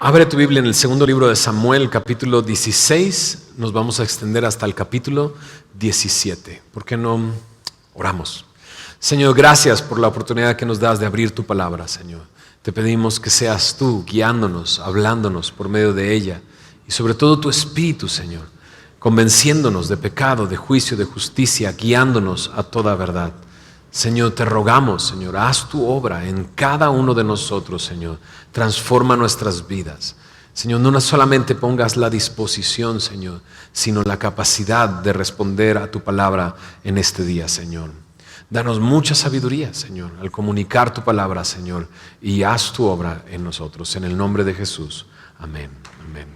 Abre tu Biblia en el segundo libro de Samuel, capítulo 16. Nos vamos a extender hasta el capítulo 17. ¿Por qué no oramos? Señor, gracias por la oportunidad que nos das de abrir tu palabra, Señor. Te pedimos que seas tú guiándonos, hablándonos por medio de ella. Y sobre todo tu Espíritu, Señor, convenciéndonos de pecado, de juicio, de justicia, guiándonos a toda verdad. Señor, te rogamos, Señor, haz tu obra en cada uno de nosotros, Señor. Transforma nuestras vidas. Señor, no solamente pongas la disposición, Señor, sino la capacidad de responder a tu palabra en este día, Señor. Danos mucha sabiduría, Señor, al comunicar tu palabra, Señor, y haz tu obra en nosotros. En el nombre de Jesús. Amén. Amén.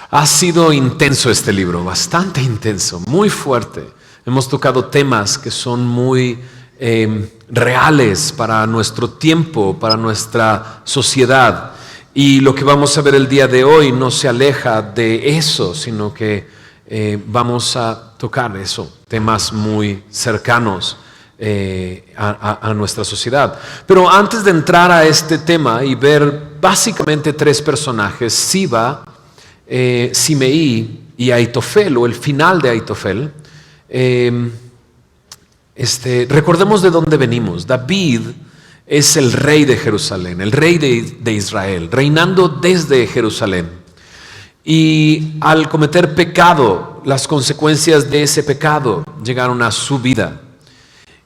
Ha sido intenso este libro, bastante intenso, muy fuerte. Hemos tocado temas que son muy reales para nuestro tiempo, para nuestra sociedad. Y lo que vamos a ver el día de hoy no se aleja de eso, sino que vamos a tocar eso, temas muy cercanos a nuestra sociedad. Pero antes de entrar a este tema y ver básicamente tres personajes, Siba, Simeí y Aitofel, o el final de Aitofel, recordemos de dónde venimos. David es el rey de Jerusalén, el rey de Israel, reinando desde Jerusalén. Y al cometer pecado, las consecuencias de ese pecado llegaron a su vida.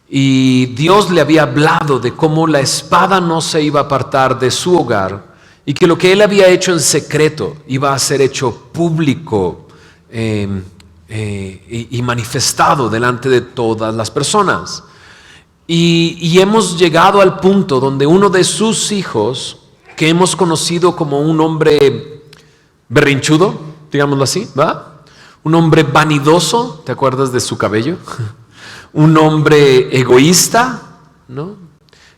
Y Dios le había hablado de cómo la espada no se iba a apartar de su hogar y que lo que él había hecho en secreto iba a ser hecho público y manifestado delante de todas las personas. Y hemos llegado al punto donde uno de sus hijos, que hemos conocido como un hombre berrinchudo, digámoslo así, ¿va? Un hombre vanidoso, ¿te acuerdas de su cabello? Un hombre egoísta, ¿no?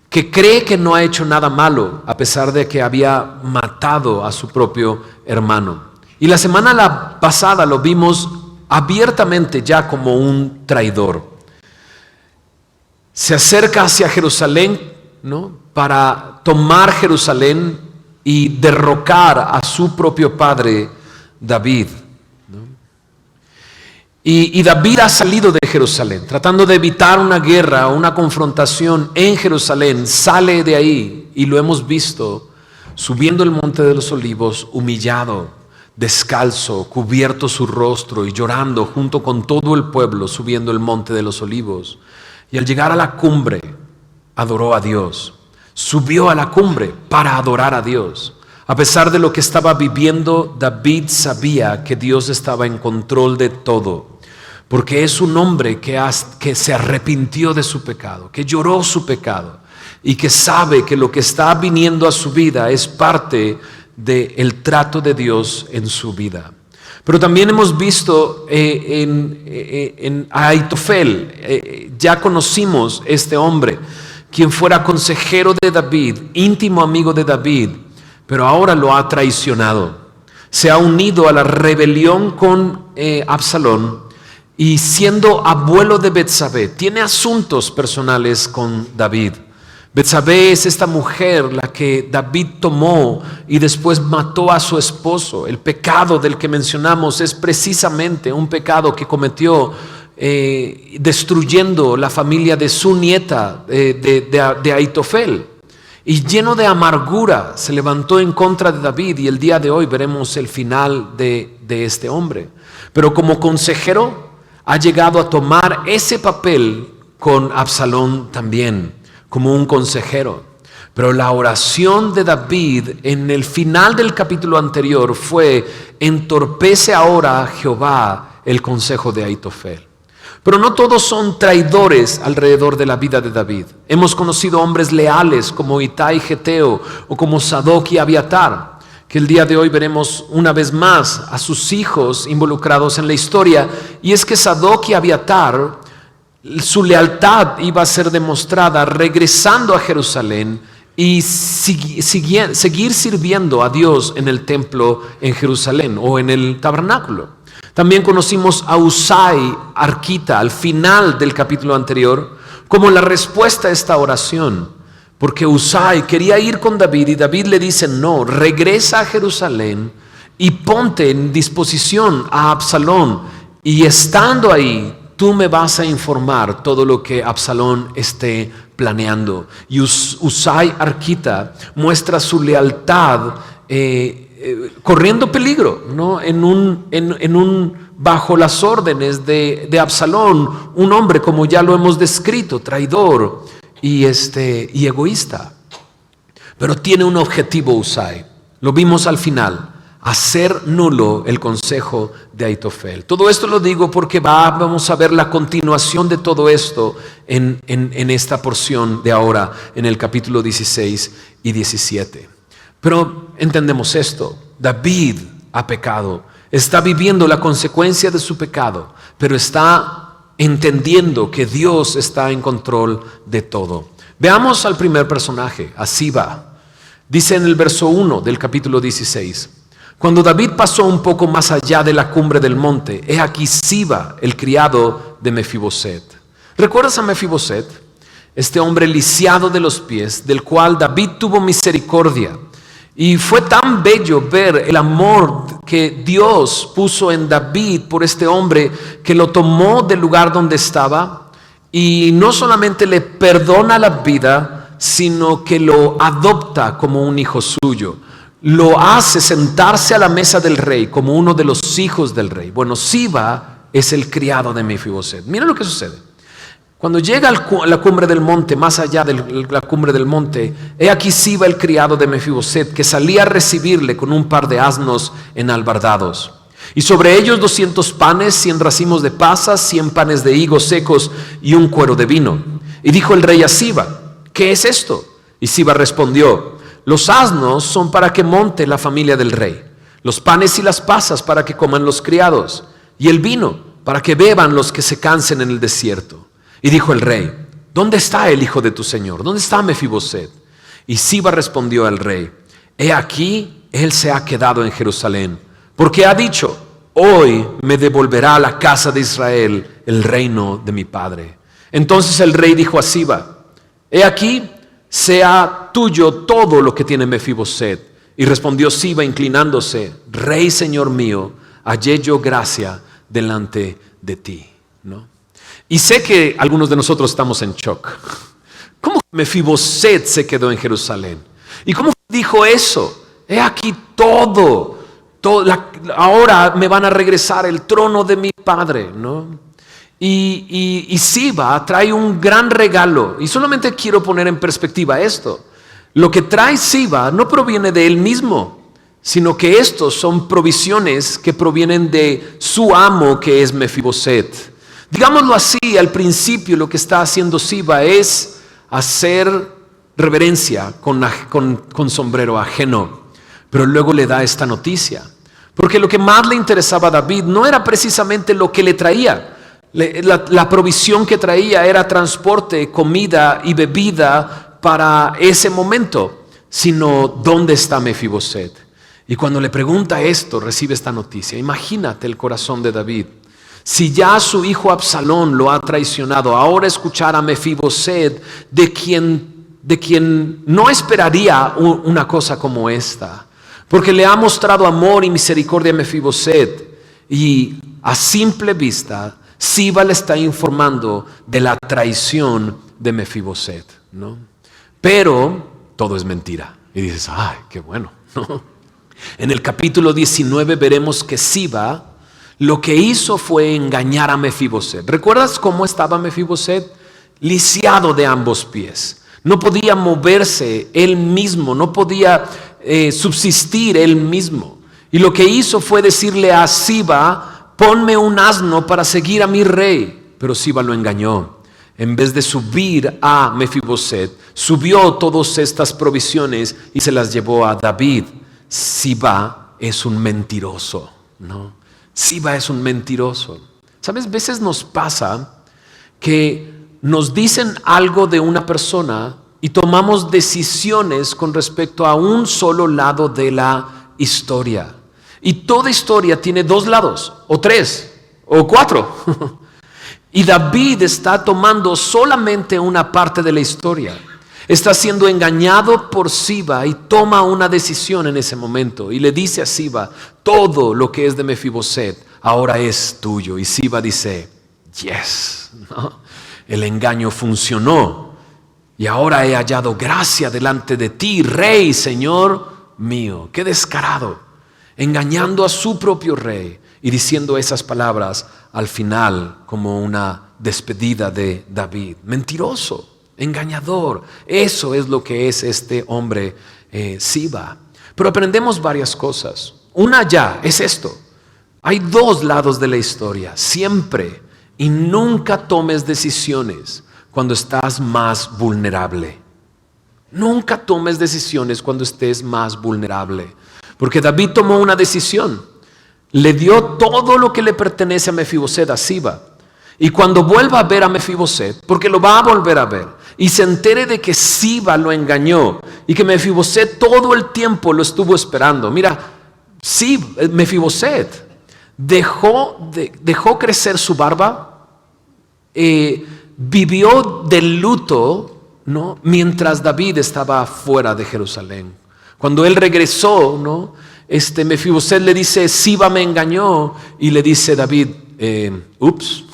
Que cree que no ha hecho nada malo, a pesar de que había matado a su propio hermano. Y la semana pasada lo vimos abiertamente ya como un traidor. Se acerca hacia Jerusalén, ¿no? Para tomar Jerusalén y derrocar a su propio padre David, ¿no? Y David ha salido de Jerusalén, tratando de evitar una guerra, una confrontación en Jerusalén. Sale de ahí y lo hemos visto subiendo el monte de los olivos, humillado, descalzo, cubierto su rostro y llorando junto con todo el pueblo, subiendo el monte de los olivos. Y al llegar a la cumbre, adoró a Dios. Subió a la cumbre para adorar a Dios. A pesar de lo que estaba viviendo, David sabía que Dios estaba en control de todo, porque es un hombre que se arrepintió de su pecado, que lloró su pecado y que sabe que lo que está viniendo a su vida es parte del trato de Dios en su vida. Pero también hemos visto en Aitofel, ya conocimos este hombre, quien fuera consejero de David, íntimo amigo de David, pero ahora lo ha traicionado. Se ha unido a la rebelión con Absalón y siendo abuelo de Betsabé, tiene asuntos personales con David. Betsabé es esta mujer la que David tomó y después mató a su esposo. El pecado del que mencionamos es precisamente un pecado que cometió destruyendo la familia de su nieta, de Aitofel. Y lleno de amargura se levantó en contra de David, y el día de hoy veremos el final de este hombre. Pero como consejero ha llegado a tomar ese papel con Absalón también, como un consejero. Pero la oración de David en el final del capítulo anterior fue: entorpece ahora a Jehová el consejo de Aitofel. Pero no todos son traidores alrededor de la vida de David. Hemos conocido hombres leales como Itai Geteo o como Sadoc y Abiatar, que el día de hoy veremos una vez más a sus hijos involucrados en la historia. Y es que Sadoc y Abiatar, su lealtad iba a ser demostrada regresando a Jerusalén y seguir sirviendo a Dios en el templo en Jerusalén o en el tabernáculo. También conocimos a Usai, arquita, al final del capítulo anterior, como la respuesta a esta oración. Porque Usai quería ir con David y David le dice, no, regresa a Jerusalén y ponte en disposición a Absalón. Y estando ahí, tú me vas a informar todo lo que Absalón esté planeando. Y Usai arquita muestra su lealtad corriendo peligro, ¿no? Bajo las órdenes de Absalón, un hombre, como ya lo hemos descrito, traidor y egoísta. Pero tiene un objetivo Usai. Lo vimos al final. Hacer nulo el consejo de Aitofel. Todo esto lo digo porque vamos a ver la continuación de todo esto en esta porción de ahora, en el capítulo 16 y 17. Pero entendemos esto: David ha pecado, está viviendo la consecuencia de su pecado, pero está entendiendo que Dios está en control de todo. Veamos al primer personaje, a Siba. Dice en el verso 1 del capítulo 16: cuando David pasó un poco más allá de la cumbre del monte, he aquí Siba, el criado de Mefiboset. ¿Recuerdas a Mefiboset? Este hombre lisiado de los pies, del cual David tuvo misericordia. Y fue tan bello ver el amor que Dios puso en David por este hombre, que lo tomó del lugar donde estaba y no solamente le perdona la vida, sino que lo adopta como un hijo suyo. Lo hace sentarse a la mesa del rey como uno de los hijos del rey. Bueno, Siba es el criado de Mefiboset. Mira lo que sucede. Cuando llega a la cumbre del monte, más allá de la cumbre del monte, he aquí Siba, el criado de Mefiboset, que salía a recibirle con un par de asnos enalbardados. Y sobre ellos 200 panes, 100 racimos de pasas, 100 panes de higos secos y un cuero de vino. Y dijo el rey a Siba: ¿qué es esto? Y Siba respondió: los asnos son para que monte la familia del rey, los panes y las pasas para que coman los criados, y el vino para que beban los que se cansen en el desierto. Y dijo el rey: ¿dónde está el hijo de tu señor? ¿Dónde está Mefiboset? Y Siba respondió al rey: he aquí, él se ha quedado en Jerusalén, porque ha dicho: hoy me devolverá a la casa de Israel el reino de mi padre. Entonces el rey dijo a Siba: he aquí, sea tuyo todo lo que tiene Mefiboset. Y respondió Siba inclinándose: rey, señor mío, hallé yo gracia delante de ti, ¿no? Y sé que algunos de nosotros estamos en shock. ¿Cómo Mefiboset se quedó en Jerusalén? ¿Y cómo dijo eso? He aquí todo ahora me van a regresar el trono de mi padre, ¿no? Y Siba trae un gran regalo. Y solamente quiero poner en perspectiva esto. Lo que trae Siba no proviene de él mismo, sino que estos son provisiones que provienen de su amo, que es Mefiboset. Digámoslo así, al principio lo que está haciendo Siba es hacer reverencia con sombrero ajeno. Pero luego le da esta noticia. Porque lo que más le interesaba a David no era precisamente lo que le traía. La provisión que traía era transporte, comida y bebida para ese momento, sino ¿dónde está Mefiboset? Y cuando le pregunta esto, recibe esta noticia. Imagínate el corazón de David. Si ya su hijo Absalón lo ha traicionado, ahora escuchar a Mefiboset, de quien no esperaría una cosa como esta, porque le ha mostrado amor y misericordia a Mefiboset, y a simple vista Siba le está informando de la traición de Mefiboset, ¿no? Pero todo es mentira. Y dices: ¡ay, qué bueno! ¿No? En el capítulo 19 veremos que Siba lo que hizo fue engañar a Mefiboset. ¿Recuerdas cómo estaba Mefiboset? Lisiado de ambos pies. No podía moverse él mismo, no podía subsistir él mismo. Y lo que hizo fue decirle a Siba: ponme un asno para seguir a mi rey. Pero Siba lo engañó. En vez de subir a Mefiboset, subió todas estas provisiones y se las llevó a David. Siba es un mentiroso, ¿no? Siba es un mentiroso. ¿Sabes? A veces nos pasa que nos dicen algo de una persona y tomamos decisiones con respecto a un solo lado de la historia. Y toda historia tiene dos lados, o tres, o cuatro. Y David está tomando solamente una parte de la historia. Está siendo engañado por Siba y toma una decisión en ese momento y le dice a Siba: todo lo que es de Mefiboset ahora es tuyo. Y Siba dice: yes, ¿no? El engaño funcionó y ahora he hallado gracia delante de ti, rey, señor mío. Qué descarado, engañando a su propio rey y diciendo esas palabras al final como una despedida de David. Mentiroso, engañador. Eso es lo que es este hombre Siba. Pero aprendemos varias cosas. Una ya es esto: hay dos lados de la historia. Siempre y nunca tomes decisiones cuando estás más vulnerable. Nunca tomes decisiones cuando estés más vulnerable. Porque David tomó una decisión. Le dio todo lo que le pertenece a Mefiboset, a Siba. Y cuando vuelva a ver a Mefiboset, porque lo va a volver a ver, y se entere de que Siba lo engañó y que Mefiboset todo el tiempo lo estuvo esperando. Mira, Mefiboset dejó crecer su barba, vivió de luto, ¿no?, mientras David estaba fuera de Jerusalén. Cuando él regresó, ¿no?, Mefiboset le dice: Siba me engañó, y le dice David: ups,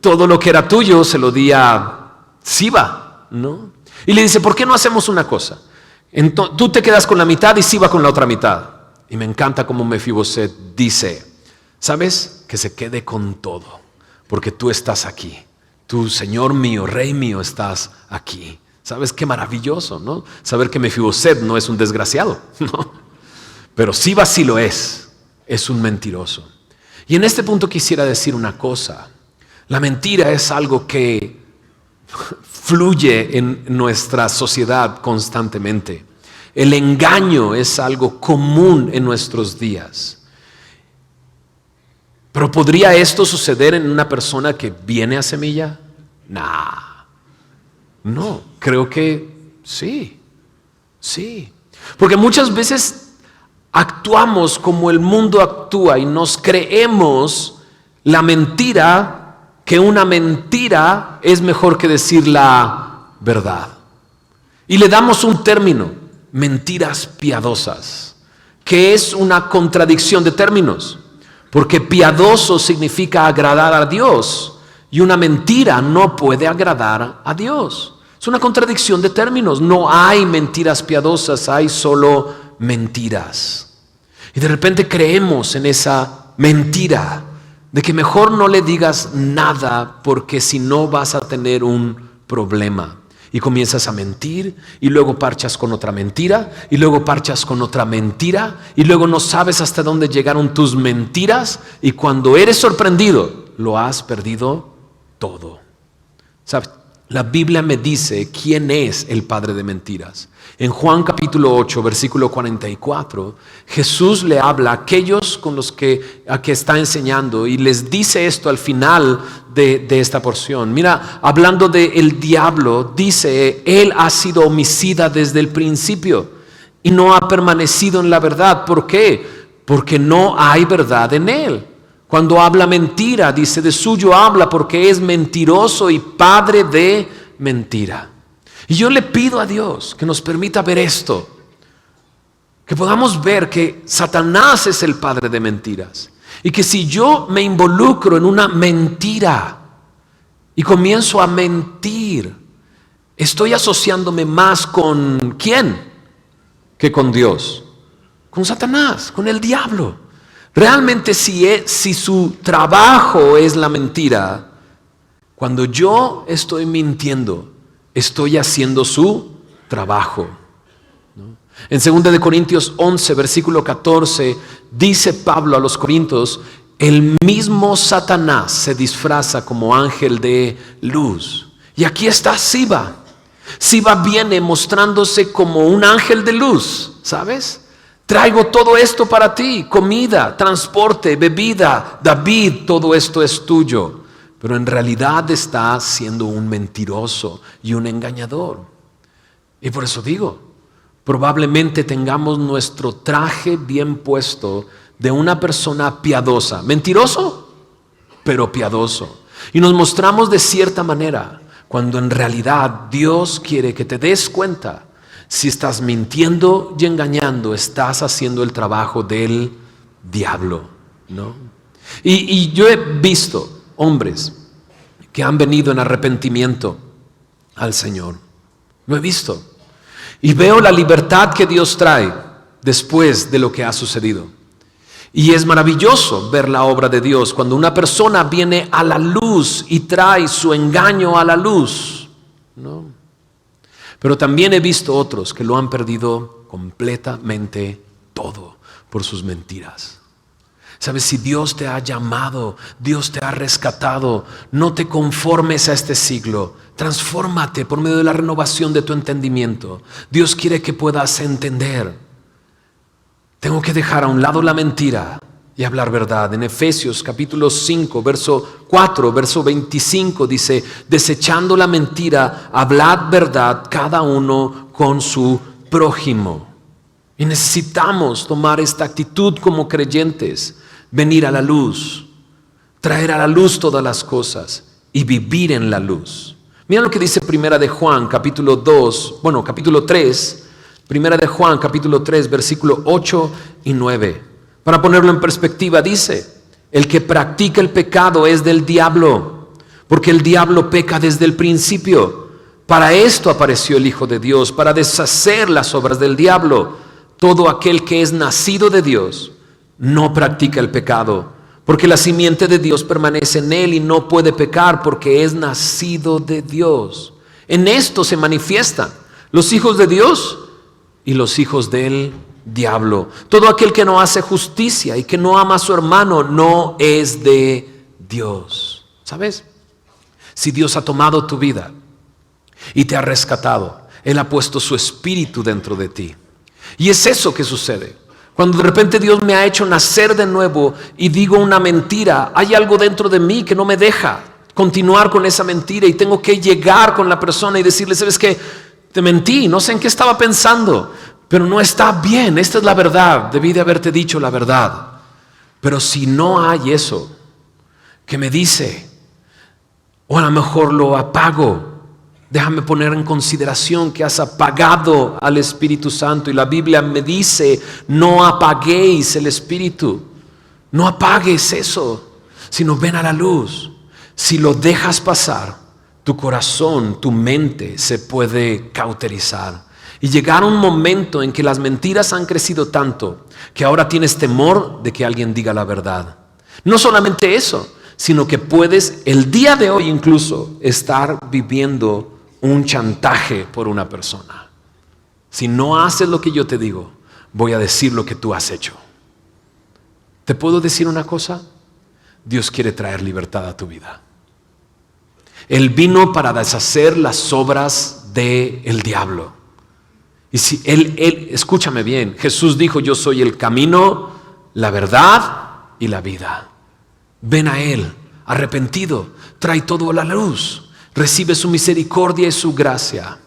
todo lo que era tuyo se lo di a Siba, ¿no? Y le dice: ¿por qué no hacemos una cosa? Tú te quedas con la mitad y Siba con la otra mitad. Y me encanta cómo Mefiboset dice: ¿sabes? Que se quede con todo, porque tú estás aquí. Tú, Señor mío, Rey mío, estás aquí. ¿Sabes qué maravilloso, no? Saber que Mefiboset no es un desgraciado, ¿no? Pero Siba sí lo es un mentiroso. Y en este punto quisiera decir una cosa: la mentira es algo que fluye en nuestra sociedad constantemente. El engaño es algo común en nuestros días. Pero ¿podría esto suceder en una persona que viene a Semilla? No, creo que sí. Porque muchas veces actuamos como el mundo actúa y nos creemos la mentira, que una mentira es mejor que decir la verdad. Y le damos un término: mentiras piadosas, que es una contradicción de términos, porque piadoso significa agradar a Dios y una mentira no puede agradar a Dios. Es una contradicción de términos. No hay mentiras piadosas, hay solo mentiras. Y de repente creemos en esa mentira de que mejor no le digas nada porque si no vas a tener un problema. Y comienzas a mentir y luego parchas con otra mentira y luego parchas con otra mentira y luego no sabes hasta dónde llegaron tus mentiras, y cuando eres sorprendido lo has perdido todo. ¿Sabes? La Biblia me dice quién es el padre de mentiras. En Juan capítulo 8, versículo 44, Jesús le habla a aquellos a que está enseñando y les dice esto al final de esta porción. Mira, hablando del diablo, dice: él ha sido homicida desde el principio y no ha permanecido en la verdad. ¿Por qué? Porque no hay verdad en él. Cuando habla mentira, dice: de suyo habla, porque es mentiroso y padre de mentira. Y yo le pido a Dios que nos permita ver esto, que podamos ver que Satanás es el padre de mentiras, y que si yo me involucro en una mentira y comienzo a mentir, estoy asociándome más con ¿quién? Que con Dios, con Satanás, con el diablo. Realmente si su trabajo es la mentira, cuando yo estoy mintiendo, estoy haciendo su trabajo, ¿no? En 2 Corintios 11, versículo 14, dice Pablo a los Corintios: el mismo Satanás se disfraza como ángel de luz. Y aquí está Siba. Siba viene mostrándose como un ángel de luz, ¿sabes? Traigo todo esto para ti: comida, transporte, bebida. David, todo esto es tuyo. Pero en realidad está siendo un mentiroso y un engañador. Y por eso digo, probablemente tengamos nuestro traje bien puesto de una persona piadosa. Mentiroso, pero piadoso. Y nos mostramos de cierta manera. cuando en realidad Dios quiere que te des cuenta. Si estás mintiendo y engañando, estás haciendo el trabajo del diablo, ¿no? Y yo he visto hombres que han venido en arrepentimiento al Señor. Lo he visto. Y veo la libertad que Dios trae después de lo que ha sucedido. Y es maravilloso ver la obra de Dios cuando una persona viene a la luz y trae su engaño a la luz, ¿no? Pero también he visto otros que lo han perdido completamente todo por sus mentiras. Sabes, si Dios te ha llamado, Dios te ha rescatado, no te conformes a este siglo. Transfórmate por medio de la renovación de tu entendimiento. Dios quiere que puedas entender. Tengo que dejar a un lado la mentira y hablar verdad. En Efesios capítulo 5, verso 4, verso 25 dice: desechando la mentira, hablad verdad cada uno con su prójimo. Y necesitamos tomar esta actitud como creyentes, venir a la luz, traer a la luz todas las cosas y vivir en la luz. Mira lo que dice Primera de Juan, capítulo 3, Primera de Juan, capítulo 3, versículo 8 y 9. Para ponerlo en perspectiva, dice: el que practica el pecado es del diablo, porque el diablo peca desde el principio. Para esto apareció el Hijo de Dios, para deshacer las obras del diablo. Todo aquel que es nacido de Dios no practica el pecado, porque la simiente de Dios permanece en él y no puede pecar porque es nacido de Dios. En esto se manifiestan los hijos de Dios y los hijos del diablo. Todo aquel que no hace justicia y que no ama a su hermano no es de Dios. ¿Sabes? Si Dios ha tomado tu vida y te ha rescatado, Él ha puesto su espíritu dentro de ti. Y es eso que sucede. Cuando de repente Dios me ha hecho nacer de nuevo y digo una mentira, hay algo dentro de mí que no me deja continuar con esa mentira y tengo que llegar con la persona y decirle: ¿sabes qué? Te mentí, no sé en qué estaba pensando, pero no está bien, esta es la verdad, debí de haberte dicho la verdad. Pero si no hay eso que me dice, o a lo mejor lo apago, déjame poner en consideración que has apagado al Espíritu Santo. Y la Biblia me dice: no apaguéis el Espíritu. No apagues eso, sino ven a la luz. Si lo dejas pasar, tu corazón, tu mente se puede cauterizar. Y llegar a un momento en que las mentiras han crecido tanto que ahora tienes temor de que alguien diga la verdad. No solamente eso, sino que puedes el día de hoy incluso estar viviendo un chantaje por una persona. Si no haces lo que yo te digo, voy a decir lo que tú has hecho. ¿Te puedo decir una cosa? Dios quiere traer libertad a tu vida. Él vino para deshacer las obras del diablo. Y si él, escúchame bien, Jesús dijo: yo soy el camino, la verdad y la vida. Ven a Él, arrepentido, trae todo a la luz. Recibe su misericordia y su gracia.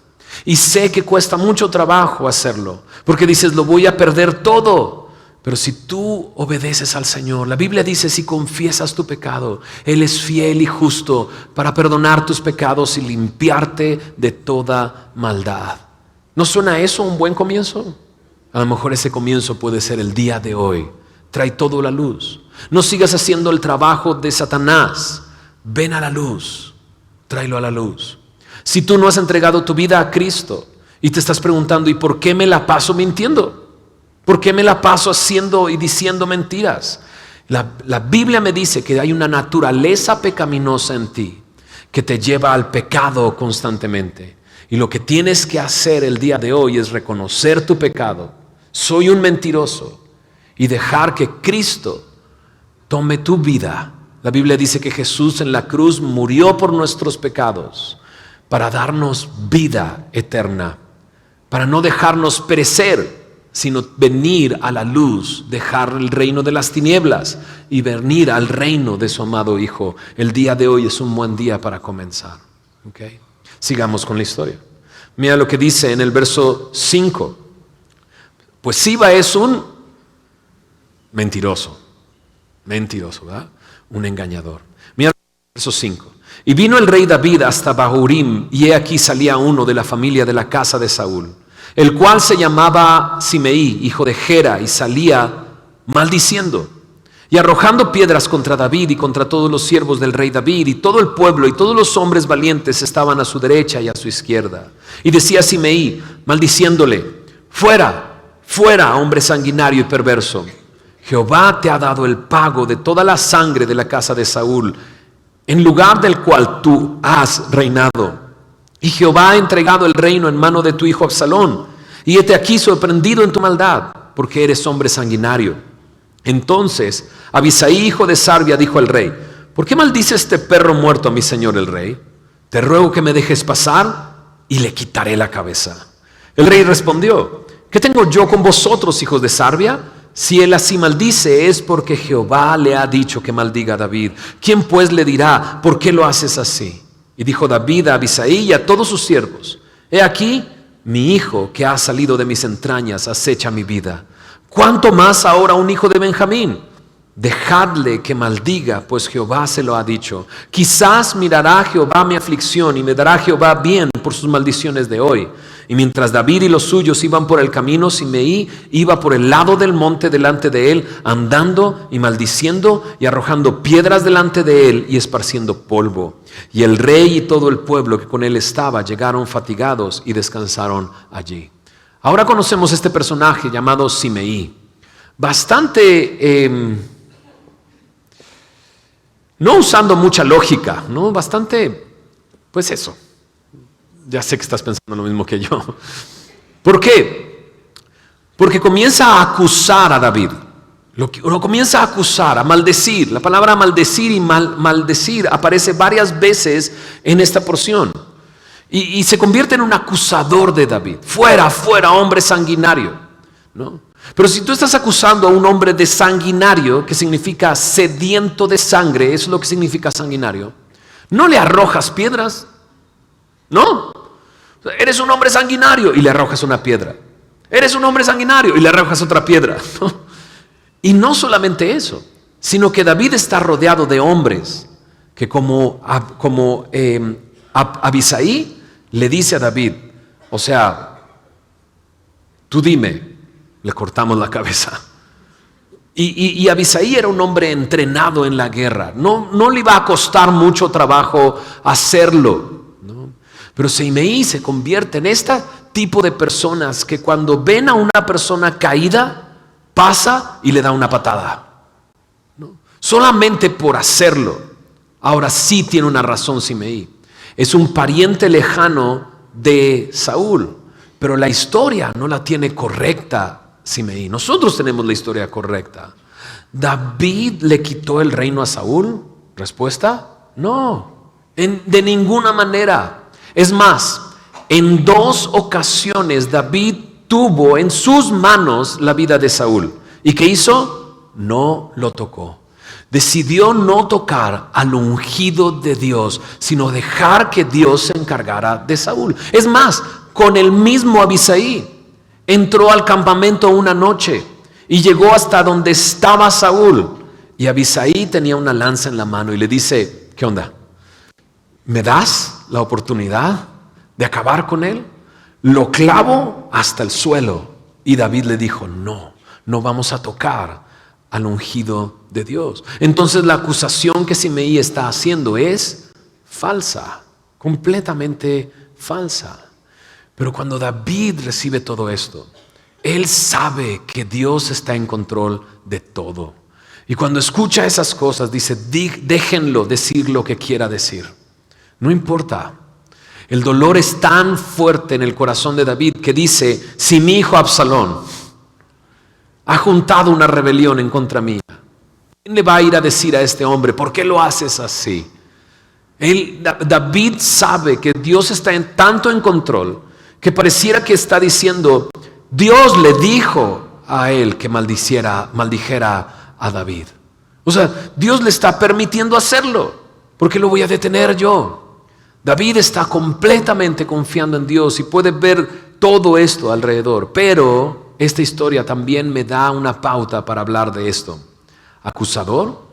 Y sé que cuesta mucho trabajo hacerlo, porque dices: lo voy a perder todo. Pero si tú obedeces al Señor, la Biblia dice: si confiesas tu pecado, Él es fiel y justo para perdonar tus pecados y limpiarte de toda maldad. ¿No suena eso un buen comienzo? A lo mejor ese comienzo puede ser el día de hoy. Trae todo a la luz. No sigas haciendo el trabajo de Satanás. Ven a la luz. Tráelo a la luz. Si tú no has entregado tu vida a Cristo y te estás preguntando: ¿y por qué me la paso mintiendo? ¿Por qué me la paso haciendo y diciendo mentiras? La Biblia me dice que hay una naturaleza pecaminosa en ti que te lleva al pecado constantemente. Y lo que tienes que hacer el día de hoy es reconocer tu pecado. Soy un mentiroso. Y dejar que Cristo tome tu vida. La Biblia dice que Jesús en la cruz murió por nuestros pecados para darnos vida eterna, para no dejarnos perecer, sino venir a la luz, dejar el reino de las tinieblas y venir al reino de su amado Hijo. El día de hoy es un buen día para comenzar. ¿Okay? Sigamos con la historia. Mira lo que dice en el verso 5. Pues Siba es un mentiroso, ¿verdad? Un engañador. Mira el verso 5. Y vino el rey David hasta Bahurim, y he aquí salía uno de la familia de la casa de Saúl, el cual se llamaba Simeí, hijo de Gera, y salía maldiciendo y arrojando piedras contra David y contra todos los siervos del rey David, y todo el pueblo y todos los hombres valientes estaban a su derecha y a su izquierda. Y decía Simeí, maldiciéndole, fuera, fuera, hombre sanguinario y perverso. Jehová te ha dado el pago de toda la sangre de la casa de Saúl, en lugar del cual tú has reinado. Y Jehová ha entregado el reino en mano de tu hijo Absalón. Y hete aquí sorprendido en tu maldad, porque eres hombre sanguinario. Entonces Abisai, hijo de Sarbia, dijo al rey, ¿por qué maldice este perro muerto a mi señor el rey? Te ruego que me dejes pasar y le quitaré la cabeza. El rey respondió, ¿qué tengo yo con vosotros, hijos de Sarbia? Si él así maldice, es porque Jehová le ha dicho que maldiga a David. ¿Quién pues le dirá, por qué lo haces así? Y dijo David a Abisai y a todos sus siervos, he aquí, mi hijo que ha salido de mis entrañas acecha mi vida. ¿Cuánto más ahora un hijo de Benjamín? Dejadle que maldiga, pues Jehová se lo ha dicho. Quizás mirará Jehová mi aflicción y me dará Jehová bien por sus maldiciones de hoy. Y mientras David y los suyos iban por el camino, Simeí iba por el lado del monte delante de él, andando y maldiciendo y arrojando piedras delante de él y esparciendo polvo. Y el rey y todo el pueblo que con él estaba llegaron fatigados y descansaron allí. Ahora conocemos este personaje llamado Simeí. Bastante, no usando mucha lógica, ¿no? Bastante, pues eso. Ya sé que estás pensando lo mismo que yo. ¿Por qué? Porque comienza a acusar a David. Lo comienza a acusar, a maldecir. La palabra maldecir y maldecir aparece varias veces en esta porción. Y se convierte en un acusador de David. Fuera, fuera, hombre sanguinario, ¿no? Pero si tú estás acusando a un hombre de sanguinario, que significa sediento de sangre, eso es lo que significa sanguinario, no le arrojas piedras, no. Eres un hombre sanguinario y le arrojas una piedra. Eres un hombre sanguinario y le arrojas otra piedra, ¿no? Y no solamente eso, sino que David está rodeado de hombres que como Abisai le dice a David, o sea, tú dime, le cortamos la cabeza. Y Abisai era un hombre entrenado en la guerra. No le iba a costar mucho trabajo hacerlo, ¿no? Pero Simeí se convierte en este tipo de personas que cuando ven a una persona caída, pasa y le da una patada, ¿no? Solamente por hacerlo. Ahora sí tiene una razón Simeí. Es un pariente lejano de Saúl, pero la historia no la tiene correcta Simeí. Nosotros tenemos la historia correcta. ¿David le quitó el reino a Saúl? Respuesta, no, de ninguna manera. Es más, en 2 ocasiones David tuvo en sus manos la vida de Saúl. ¿Y qué hizo? No lo tocó. Decidió no tocar al ungido de Dios, sino dejar que Dios se encargara de Saúl. Es más, con el mismo Abisai entró al campamento una noche y llegó hasta donde estaba Saúl. Y Abisai tenía una lanza en la mano y le dice, ¿qué onda? ¿Me das la oportunidad de acabar con él? Lo clavo hasta el suelo. Y David le dijo, no vamos a tocar al ungido de Dios. Entonces la acusación que Simeí está haciendo es falsa, completamente falsa. Pero cuando David recibe todo esto, él sabe que Dios está en control de todo. Y cuando escucha esas cosas, dice, déjenlo decir lo que quiera decir. No importa. El dolor es tan fuerte en el corazón de David que dice, si mi hijo Absalón ha juntado una rebelión en contra mía, ¿quién le va a ir a decir a este hombre, ¿por qué lo haces así? David sabe que Dios está tanto en control que pareciera que está diciendo, Dios le dijo a él que maldijera a David. O sea, Dios le está permitiendo hacerlo. ¿Por qué lo voy a detener yo? David está completamente confiando en Dios y puede ver todo esto alrededor, pero esta historia también me da una pauta para hablar de esto. Acusador,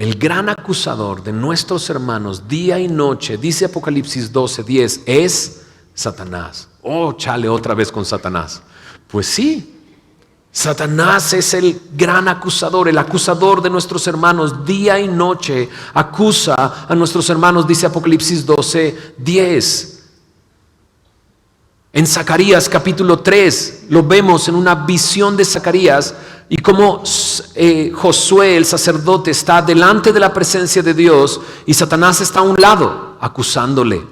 el gran acusador de nuestros hermanos día y noche, dice Apocalipsis 12:10, es Satanás. Oh, chale, otra vez con Satanás. Pues sí, Satanás es el gran acusador, el acusador de nuestros hermanos día y noche. Acusa a nuestros hermanos, dice Apocalipsis 12:10. En Zacarías capítulo 3 lo vemos en una visión de Zacarías y como Josué el sacerdote está delante de la presencia de Dios y Satanás está a un lado acusándole.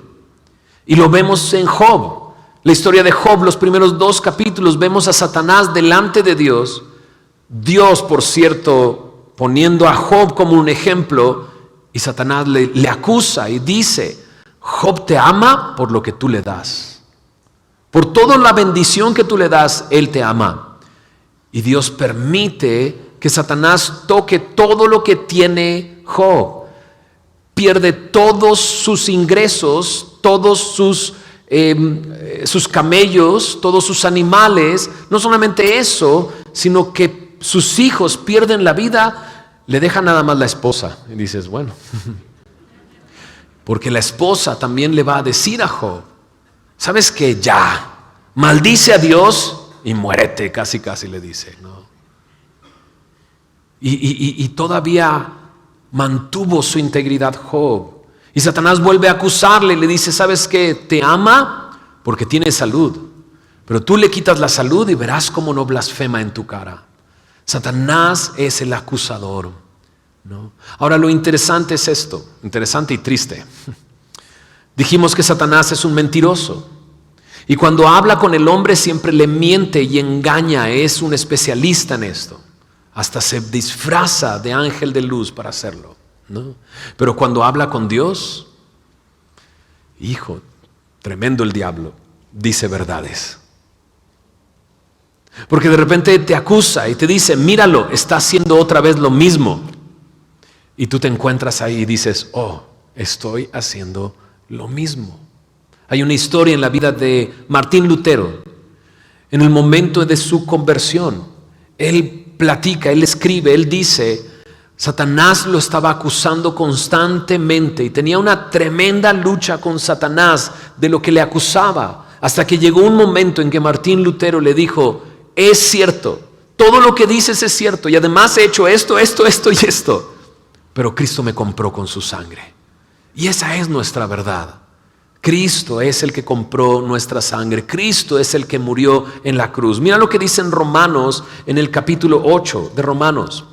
Y lo vemos en Job, la historia de Job, los primeros 2 capítulos, vemos a Satanás delante de Dios. Dios, por cierto, poniendo a Job como un ejemplo, y Satanás le acusa y dice, Job te ama por lo que tú le das. Por toda la bendición que tú le das, Él te ama. Y Dios permite que Satanás toque todo lo que tiene Job. Pierde todos sus ingresos, todos sus camellos, todos sus animales. No solamente eso, sino que sus hijos pierden la vida. Le deja nada más la esposa. Y dices, bueno, porque la esposa también le va a decir a Job, ¿sabes qué? Ya, maldice a Dios y muérete, casi le dice, ¿no? Y todavía mantuvo su integridad Job. Y Satanás vuelve a acusarle y le dice, ¿sabes qué? Te ama porque tiene salud, pero tú le quitas la salud y verás cómo no blasfema en tu cara. Satanás es el acusador, ¿no? Ahora lo interesante es esto, interesante y triste. Dijimos que Satanás es un mentiroso. Y cuando habla con el hombre siempre le miente y engaña, es un especialista en esto. Hasta se disfraza de ángel de luz para hacerlo, ¿no? Pero cuando habla con Dios, hijo, tremendo el diablo, dice verdades. Porque de repente te acusa y te dice, míralo, está haciendo otra vez lo mismo. Y tú te encuentras ahí y dices, oh, estoy haciendo lo mismo. Hay una historia en la vida de Martín Lutero. En el momento de su conversión, él platica, él escribe, él dice, Satanás lo estaba acusando constantemente y tenía una tremenda lucha con Satanás de lo que le acusaba, hasta que llegó un momento en que Martín Lutero le dijo, es cierto, todo lo que dices es cierto y además he hecho esto y esto, pero Cristo me compró con su sangre. Y esa es nuestra verdad. Cristo es el que compró nuestra sangre. Cristo es el que murió en la cruz. Mira lo que dice en Romanos, en el capítulo 8 de Romanos.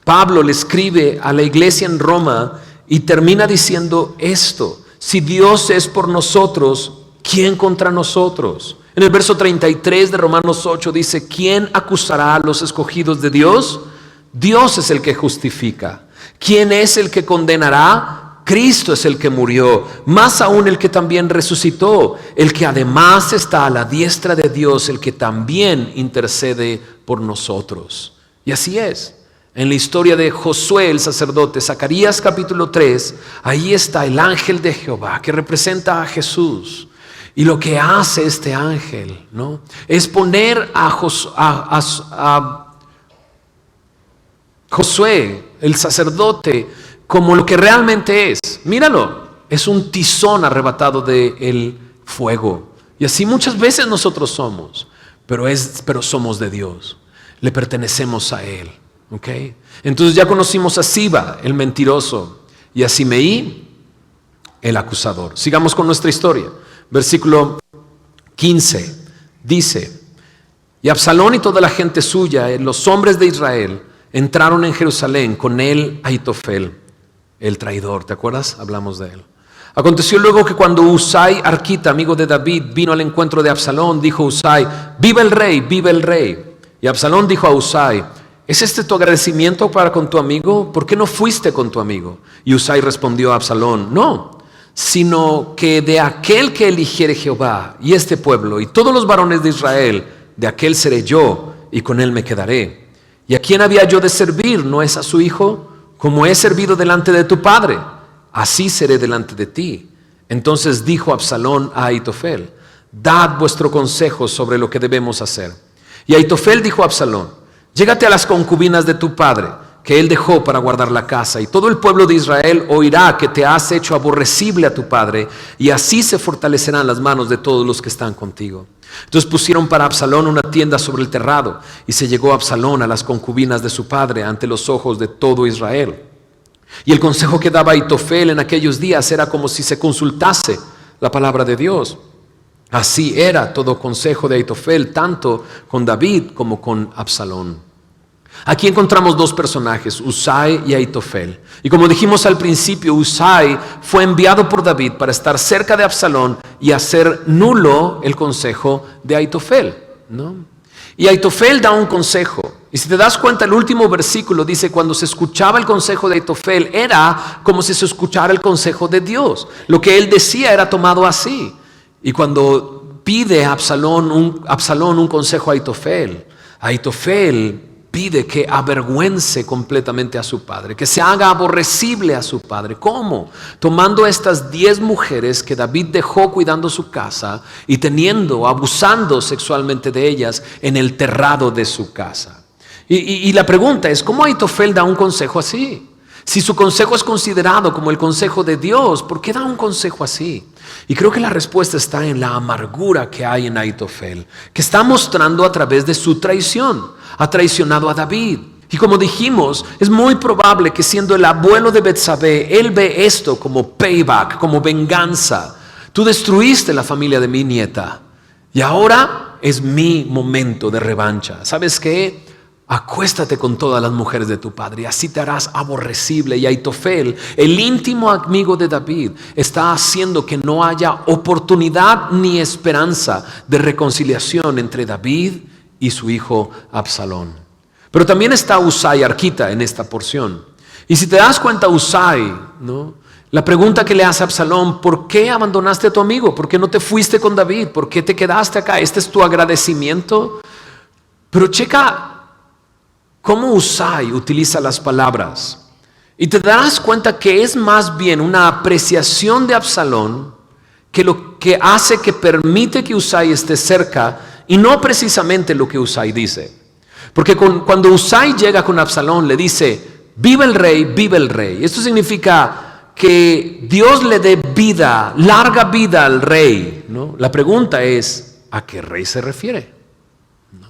Pablo le escribe a la iglesia en Roma y termina diciendo esto: si Dios es por nosotros, ¿quién contra nosotros? En el verso 33 de Romanos 8 dice, ¿quién acusará a los escogidos de Dios? Dios es el que justifica. ¿Quién es el que condenará? Cristo es el que murió, más aún el que también resucitó, el que además está a la diestra de Dios, el que también intercede por nosotros. Y así es. En la historia de Josué el sacerdote, Zacarías capítulo 3, ahí está el ángel de Jehová que representa a Jesús. Y lo que hace este ángel, ¿no?, es poner a Josué, el sacerdote, como lo que realmente es. Míralo, es un tizón arrebatado del fuego. Y así muchas veces nosotros somos, pero somos de Dios, le pertenecemos a Él. ¿Okay? Entonces ya conocimos a Siba, el mentiroso, y a Simeí, el acusador. Sigamos con nuestra historia. Versículo 15 dice, y Absalón y toda la gente suya, los hombres de Israel, entraron en Jerusalén, con él Ahitofel, el traidor. ¿Te acuerdas? Hablamos de él. Aconteció luego que cuando Usai Arquita, amigo de David, vino al encuentro de Absalón, dijo Usai, viva el rey, viva el rey. Y Absalón dijo a Usai, ¿es este tu agradecimiento para con tu amigo? ¿Por qué no fuiste con tu amigo? Y Usai respondió a Absalón, no, sino que de aquel que eligiere Jehová y este pueblo y todos los varones de Israel, de aquel seré yo y con él me quedaré. ¿Y a quién había yo de servir? ¿No es a su hijo? Como he servido delante de tu padre, así seré delante de ti. Entonces dijo Absalón a Ahitofel, dad vuestro consejo sobre lo que debemos hacer. Y Ahitofel dijo a Absalón, llégate a las concubinas de tu padre, que él dejó para guardar la casa. Y todo el pueblo de Israel oirá que te has hecho aborrecible a tu padre, y así se fortalecerán las manos de todos los que están contigo. Entonces pusieron para Absalón una tienda sobre el terrado, y se llegó Absalón a las concubinas de su padre ante los ojos de todo Israel. Y el consejo que daba Aitofel en aquellos días era como si se consultase la palabra de Dios. Así era todo consejo de Aitofel, tanto con David como con Absalón. Aquí encontramos dos personajes, Husai y Aitofel. Y como dijimos al principio, Husai fue enviado por David para estar cerca de Absalón y hacer nulo el consejo de Aitofel, ¿no? Y Aitofel da un consejo. Y si te das cuenta, el último versículo dice, cuando se escuchaba el consejo de Aitofel, era como si se escuchara el consejo de Dios. Lo que él decía era tomado así. Y cuando pide a Absalón un consejo a Aitofel pide que avergüence completamente a su padre, que se haga aborrecible a su padre. ¿Cómo? Tomando estas 10 mujeres que David dejó cuidando su casa y abusando sexualmente de ellas en el terrado de su casa. Y la pregunta es, ¿cómo Aitofel da un consejo así? Si su consejo es considerado como el consejo de Dios, ¿por qué da un consejo así? Y creo que la respuesta está en la amargura que hay en Aitofel, que está mostrando a través de su traición. Ha traicionado a David. Y como dijimos, es muy probable que siendo el abuelo de Betsabé, él ve esto como payback, como venganza. Tú destruiste la familia de mi nieta y ahora es mi momento de revancha. ¿Sabes qué? Acuéstate con todas las mujeres de tu padre y así te harás aborrecible. Y Aitofel, el íntimo amigo de David, está haciendo que no haya oportunidad ni esperanza de reconciliación entre David y su hijo Absalón. Pero también está Husai arquita en esta porción. Y si te das cuenta, Husai, ¿no? La pregunta que le hace a Absalón, ¿por qué abandonaste a tu amigo? ¿Por qué no te fuiste con David? ¿Por qué te quedaste acá? ¿Este es tu agradecimiento? Pero checa cómo Husai utiliza las palabras. Y te darás cuenta que es más bien una apreciación de Absalón que lo que hace que permite que Husai esté cerca y no precisamente lo que Husai dice. Porque cuando Husai llega con Absalón le dice, vive el rey, vive el rey. Esto significa que Dios le dé vida, larga vida al rey, ¿no? La pregunta es, ¿a qué rey se refiere? ¿No?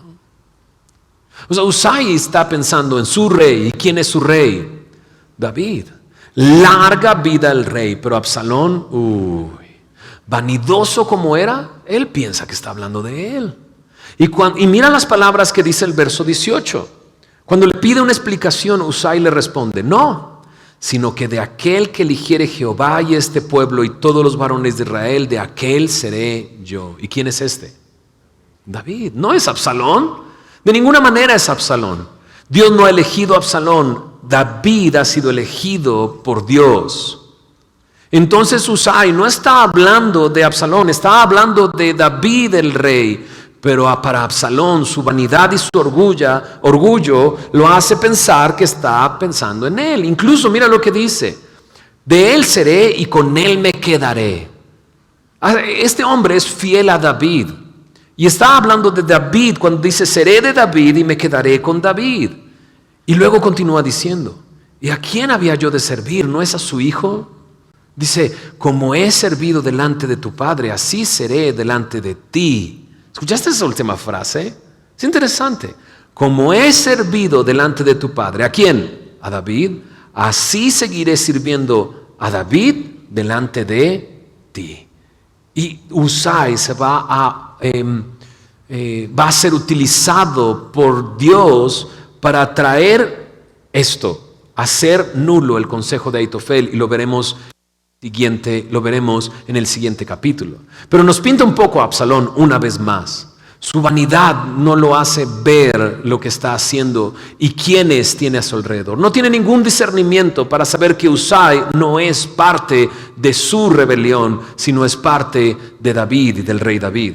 O sea, Husai está pensando en su rey. ¿Y quién es su rey? David. Larga vida al rey. Pero Absalón, vanidoso como era, él piensa que está hablando de él. Y mira las palabras que dice el verso 18. Cuando le pide una explicación, Husai le responde, no, sino que de aquel que eligiere Jehová y este pueblo y todos los varones de Israel, de aquel seré yo. ¿Y quién es este? David. ¿No es Absalón? De ninguna manera es Absalón. Dios no ha elegido a Absalón. David ha sido elegido por Dios. Entonces Husai no está hablando de Absalón, está hablando de David el rey. Pero para Absalón su vanidad y su orgullo lo hace pensar que está pensando en él. Incluso mira lo que dice, de él seré y con él me quedaré. Este hombre es fiel a David. Y está hablando de David cuando dice seré de David y me quedaré con David. Y luego continúa diciendo, ¿y a quién había yo de servir? ¿No es a su hijo? Dice, como he servido delante de tu padre, así seré delante de ti. ¿Escuchaste esa última frase? Es interesante. Como he servido delante de tu padre, ¿a quién? A David. Así seguiré sirviendo a David delante de ti. Y Husai va a ser utilizado por Dios para traer esto, hacer nulo el consejo de Aitofel, y lo veremos en el siguiente capítulo. Pero nos pinta un poco a Absalón una vez más. Su vanidad no lo hace ver lo que está haciendo y quiénes tiene a su alrededor. No tiene ningún discernimiento para saber que Husai no es parte de su rebelión, sino es parte de David y del rey David.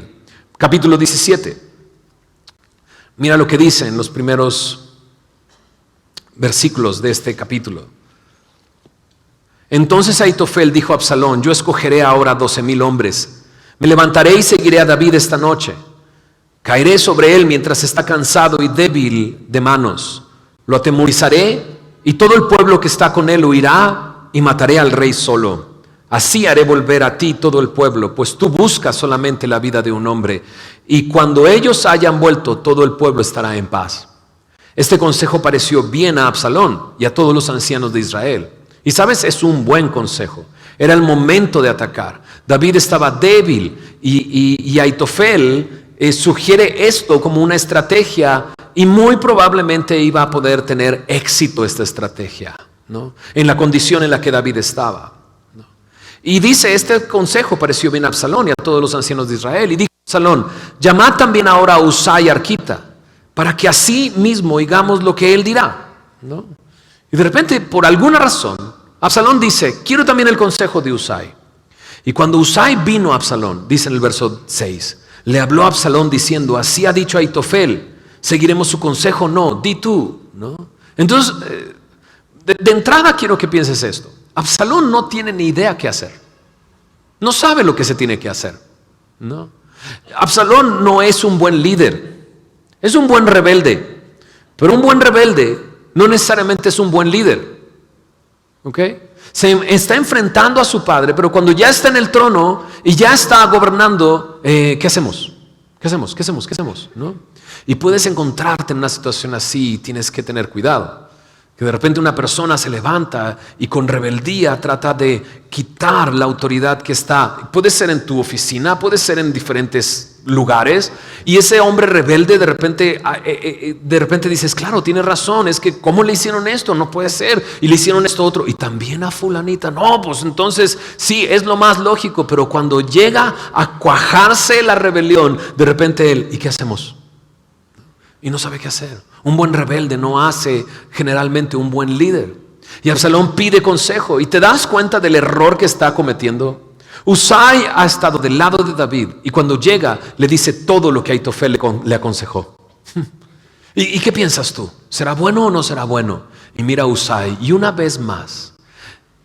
Capítulo 17. Mira lo que dice en los primeros versículos de este capítulo. Entonces Aitofel dijo a Absalón, yo escogeré ahora 12,000 hombres. Me levantaré y seguiré a David esta noche. Caeré sobre él mientras está cansado y débil de manos. Lo atemorizaré y todo el pueblo que está con él huirá, y mataré al rey solo. Así haré volver a ti todo el pueblo, pues tú buscas solamente la vida de un hombre, y cuando ellos hayan vuelto, todo el pueblo estará en paz. Este consejo pareció bien a Absalón y a todos los ancianos de Israel. Y sabes, es un buen consejo. Era el momento de atacar. David estaba débil y Aitofel sugiere esto como una estrategia, y muy probablemente iba a poder tener éxito esta estrategia, ¿no? En la condición en la que David estaba, ¿no? Y dice, este consejo pareció bien a Absalón y a todos los ancianos de Israel. Y dijo Absalón: llamad también ahora a Usai Arquita, para que así mismo oigamos lo que él dirá, ¿no? Y de repente, por alguna razón, Absalón dice: quiero también el consejo de Usai. Y cuando Usai vino a Absalón, dice en el verso 6, le habló a Absalón diciendo: así ha dicho Aitofel, ¿seguiremos su consejo? No, di tú, ¿no? Entonces, de entrada quiero que pienses esto. Absalón no tiene ni idea qué hacer. No sabe lo que se tiene que hacer, ¿no? Absalón no es un buen líder. Es un buen rebelde, pero un buen rebelde no necesariamente es un buen líder, ¿ok? Se está enfrentando a su padre, pero cuando ya está en el trono y ya está gobernando, ¿qué hacemos? ¿Qué hacemos? ¿Qué hacemos? ¿Qué hacemos? ¿No? Y puedes encontrarte en una situación así y tienes que tener cuidado. Que de repente una persona se levanta y con rebeldía trata de quitar la autoridad que está. Puede ser en tu oficina, puede ser en diferentes lugares, y ese hombre rebelde de repente dices: claro, tiene razón, es que ¿cómo le hicieron esto? No puede ser, y le hicieron esto otro, y también a fulanita. No, pues entonces sí, es lo más lógico. Pero cuando llega a cuajarse la rebelión, de repente él: ¿y qué hacemos? Y no sabe qué hacer. Un buen rebelde no hace generalmente un buen líder. Y Absalón pide consejo, y te das cuenta del error que está cometiendo. Usai ha estado del lado de David, y cuando llega le dice todo lo que Aitofel le aconsejó. ¿Y qué piensas tú? ¿Será bueno o no será bueno? Y mira a Usai, y una vez más,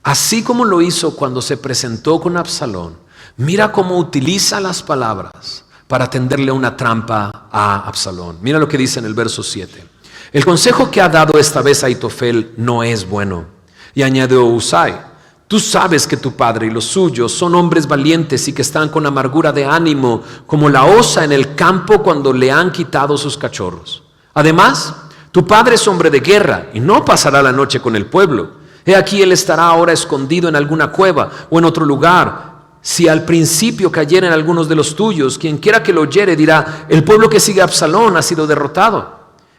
así como lo hizo cuando se presentó con Absalón, mira cómo utiliza las palabras para tenderle una trampa a Absalón. Mira lo que dice en el verso 7. El consejo que ha dado esta vez Aitofel no es bueno. Y añadió Usai: tú sabes que tu padre y los suyos son hombres valientes y que están con amargura de ánimo, como la osa en el campo cuando le han quitado sus cachorros. Además, tu padre es hombre de guerra y no pasará la noche con el pueblo. He aquí, él estará ahora escondido en alguna cueva o en otro lugar. Si al principio cayeren algunos de los tuyos, quien quiera que lo oyere dirá: el pueblo que sigue a Absalón ha sido derrotado.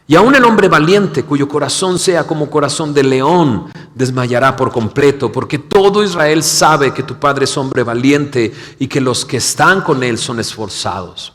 Y aún el hombre valiente, cuyo corazón sea como corazón de león, desmayará por completo, porque todo Israel sabe que tu padre es hombre valiente y que los que están con él son esforzados.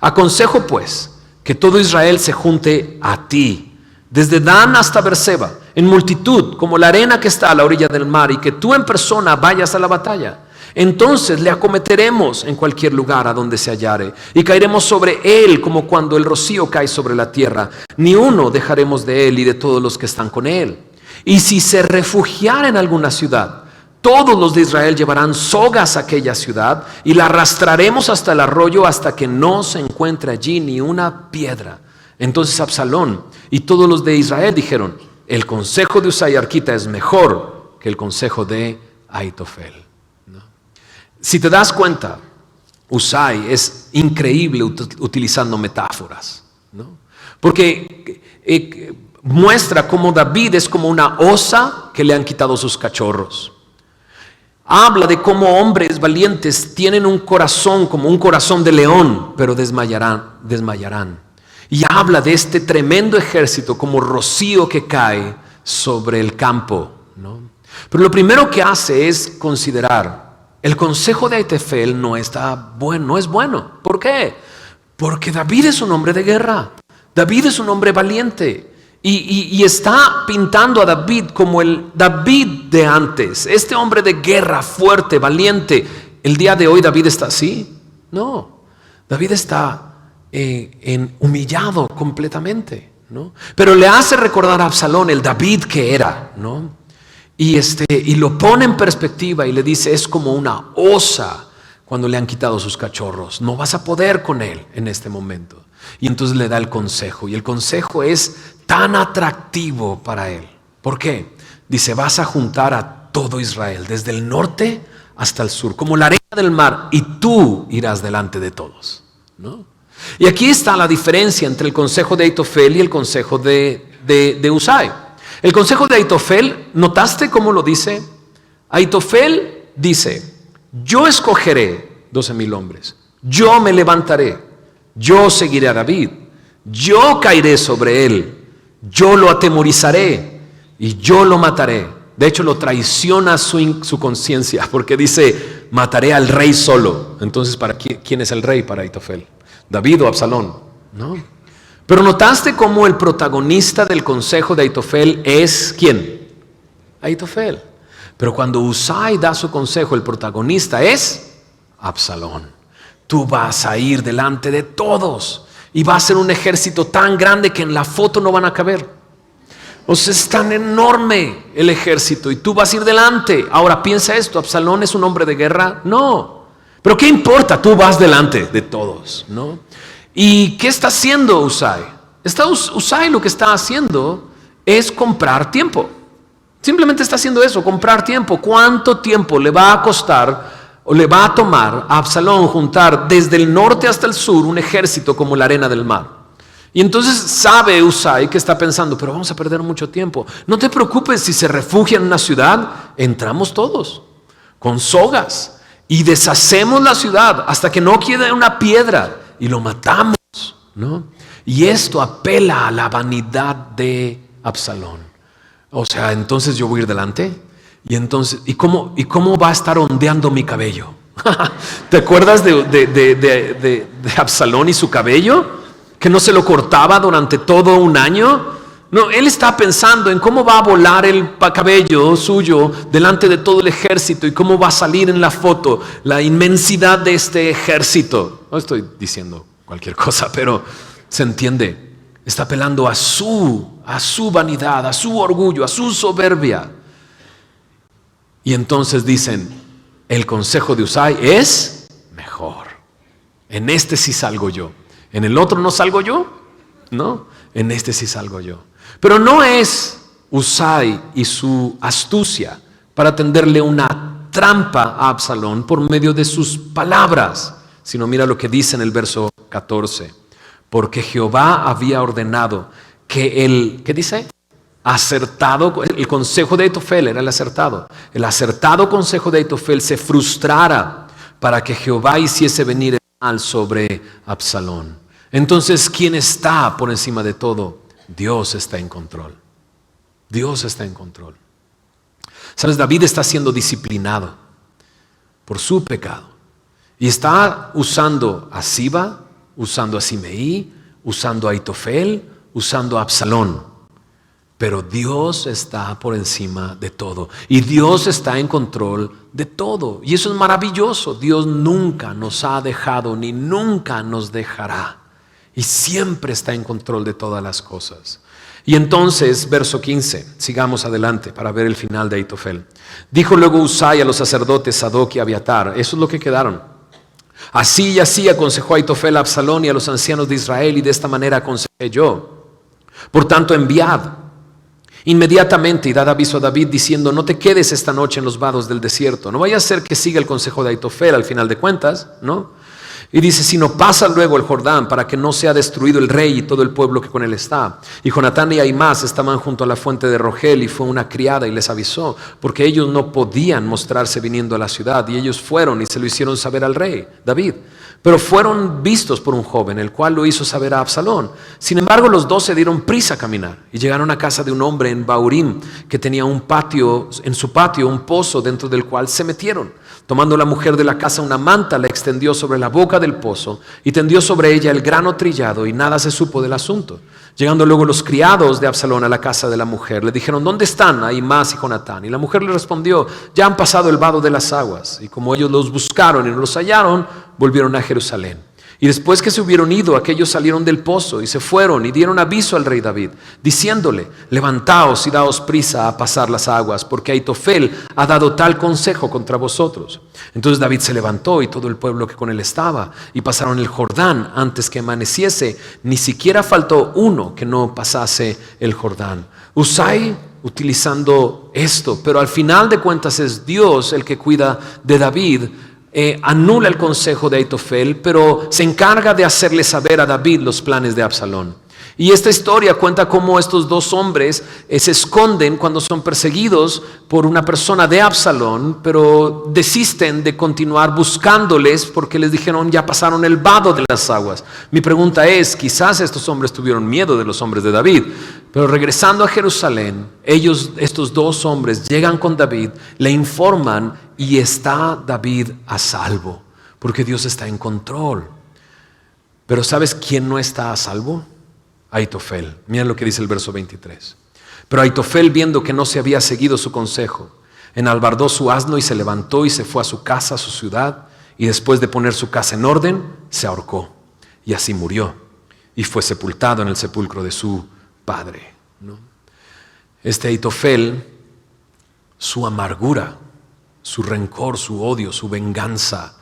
Aconsejo pues que todo Israel se junte a ti, desde Dan hasta Berseba, en multitud, como la arena que está a la orilla del mar, y que tú en persona vayas a la batalla. Entonces le acometeremos en cualquier lugar a donde se hallare, y caeremos sobre él como cuando el rocío cae sobre la tierra. Ni uno dejaremos de él y de todos los que están con él. Y si se refugiara en alguna ciudad, todos los de Israel llevarán sogas a aquella ciudad, y la arrastraremos hasta el arroyo, hasta que no se encuentre allí ni una piedra. Entonces Absalón y todos los de Israel dijeron: el consejo de Usai Arquita es mejor que el consejo de Aitofel. Si te das cuenta, Usai es increíble utilizando metáforas, ¿no? Porque muestra cómo David es como una osa que le han quitado sus cachorros. Habla de cómo hombres valientes tienen un corazón como un corazón de león, pero desmayarán. Y habla de este tremendo ejército como rocío que cae sobre el campo, ¿no? Pero lo primero que hace es considerar: el consejo de Aitofel no es bueno. ¿Por qué? Porque David es un hombre de guerra. David es un hombre valiente. Y está pintando a David como el David de antes. Este hombre de guerra, fuerte, valiente. ¿El día de hoy David está así? No. David está humillado completamente, ¿no? Pero le hace recordar a Absalón el David que era, ¿no? Y lo pone en perspectiva y le dice: es como una osa cuando le han quitado sus cachorros. No vas a poder con él en este momento. Y entonces le da el consejo. Y el consejo es tan atractivo para él. ¿Por qué? Dice, vas a juntar a todo Israel, desde el norte hasta el sur, como la arena del mar, y tú irás delante de todos, ¿no? Y aquí está la diferencia entre el consejo de Ahitofel y el consejo de Husai. El consejo de Ahitofel, ¿notaste cómo lo dice? Ahitofel dice, yo escogeré 12,000 hombres, yo me levantaré, yo seguiré a David, yo caeré sobre él, yo lo atemorizaré y yo lo mataré. De hecho, lo traiciona su conciencia, porque dice, mataré al rey solo. Entonces, ¿quién es el rey para Ahitofel? ¿David o Absalón? No. Pero ¿notaste cómo el protagonista del consejo de Ahitofel es quién? Ahitofel. Pero cuando Husai da su consejo, el protagonista es Absalón. Tú vas a ir delante de todos y va a ser un ejército tan grande que en la foto no van a caber. O sea, es tan enorme el ejército y tú vas a ir delante. Ahora piensa esto, ¿Absalón es un hombre de guerra? No. Pero ¿qué importa? Tú vas delante de todos, ¿no? ¿Y qué está haciendo Husai? Husai lo que está haciendo es comprar tiempo. Simplemente está haciendo eso, comprar tiempo. ¿Cuánto tiempo le va a costar o le va a tomar a Absalón juntar desde el norte hasta el sur un ejército como la arena del mar? Y entonces sabe Husai que está pensando, pero vamos a perder mucho tiempo. No te preocupes, si se refugia en una ciudad, entramos todos con sogas y deshacemos la ciudad hasta que no quede una piedra y lo matamos, ¿no? Y esto apela a la vanidad de Absalón. O sea, entonces yo voy a ir delante y entonces, ¿y cómo va a estar ondeando mi cabello? ¿Te acuerdas de Absalón y su cabello? Que no se lo cortaba durante todo un año. No, él está pensando en cómo va a volar el cabello suyo delante de todo el ejército y cómo va a salir en la foto la inmensidad de este ejército. No estoy diciendo cualquier cosa, pero se entiende. Está apelando a su vanidad, a su orgullo, a su soberbia. Y entonces dicen, el consejo de Husai es mejor. En este sí salgo yo. ¿En el otro no salgo yo? No, en este sí salgo yo. Pero no es Husai y su astucia para tenderle una trampa a Absalón por medio de sus palabras, sino mira lo que dice en el verso 14. Porque Jehová había ordenado que ¿qué dice? Acertado, el consejo de Ahitofel era el acertado consejo de Ahitofel se frustrara para que Jehová hiciese venir el mal sobre Absalón. Entonces, ¿quién está por encima de todo? Dios está en control. Dios está en control. ¿Sabes? David está siendo disciplinado por su pecado. Y está usando a Siba, usando a Simeí, usando a Ahitofel, usando a Absalón. Pero Dios está por encima de todo. Y Dios está en control de todo. Y eso es maravilloso. Dios nunca nos ha dejado ni nunca nos dejará. Y siempre está en control de todas las cosas. Y entonces, verso 15, sigamos adelante para ver el final de Ahitofel. Dijo luego Husai a los sacerdotes Sadoc y Abiatar, eso es lo que quedaron. Así y así aconsejó Ahitofel a Absalón y a los ancianos de Israel, y de esta manera aconsejé yo. Por tanto, enviad inmediatamente y dad aviso a David diciendo, no te quedes esta noche en los vados del desierto. No vaya a ser que siga el consejo de Ahitofel al final de cuentas, ¿no? Y dice, sino pasa luego el Jordán para que no sea destruido el rey y todo el pueblo que con él está. Y Jonatán y Ahimás estaban junto a la fuente de Rogel y fue una criada y les avisó, porque ellos no podían mostrarse viniendo a la ciudad. Y ellos fueron y se lo hicieron saber al rey, David. Pero fueron vistos por un joven, el cual lo hizo saber a Absalón. Sin embargo, los dos se dieron prisa a caminar y llegaron a casa de un hombre en Baurim, que tenía en su patio un pozo dentro del cual se metieron. Tomando la mujer de la casa una manta, la extendió sobre la boca del pozo y tendió sobre ella el grano trillado, y nada se supo del asunto. Llegando luego los criados de Absalón a la casa de la mujer, le dijeron, ¿dónde están Ahimás y Jonatán? Y la mujer le respondió, ya han pasado el vado de las aguas. Y como ellos los buscaron y no los hallaron, volvieron a Jerusalén. Y después que se hubieron ido, aquellos salieron del pozo y se fueron y dieron aviso al rey David, diciéndole, levantaos y daos prisa a pasar las aguas, porque Ahitofel ha dado tal consejo contra vosotros. Entonces David se levantó y todo el pueblo que con él estaba, y pasaron el Jordán antes que amaneciese. Ni siquiera faltó uno que no pasase el Jordán. Husai utilizando esto, pero al final de cuentas es Dios el que cuida de David. Anula el consejo de Ahitofel, pero se encarga de hacerle saber a David los planes de Absalón. Y esta historia cuenta cómo estos dos hombres se esconden cuando son perseguidos por una persona de Absalón, pero desisten de continuar buscándoles porque les dijeron ya pasaron el vado de las aguas. Mi pregunta es, quizás estos hombres tuvieron miedo de los hombres de David, pero regresando a Jerusalén, estos dos hombres llegan con David, le informan y está David a salvo, porque Dios está en control. Pero ¿sabes quién no está a salvo? Ahitofel. Miren lo que dice el verso 23. Pero Ahitofel, viendo que no se había seguido su consejo, enalbardó su asno y se levantó y se fue a su casa, a su ciudad, y después de poner su casa en orden, se ahorcó. Y así murió, y fue sepultado en el sepulcro de su padre, ¿no? Este Ahitofel, su amargura, su rencor, su odio, su venganza,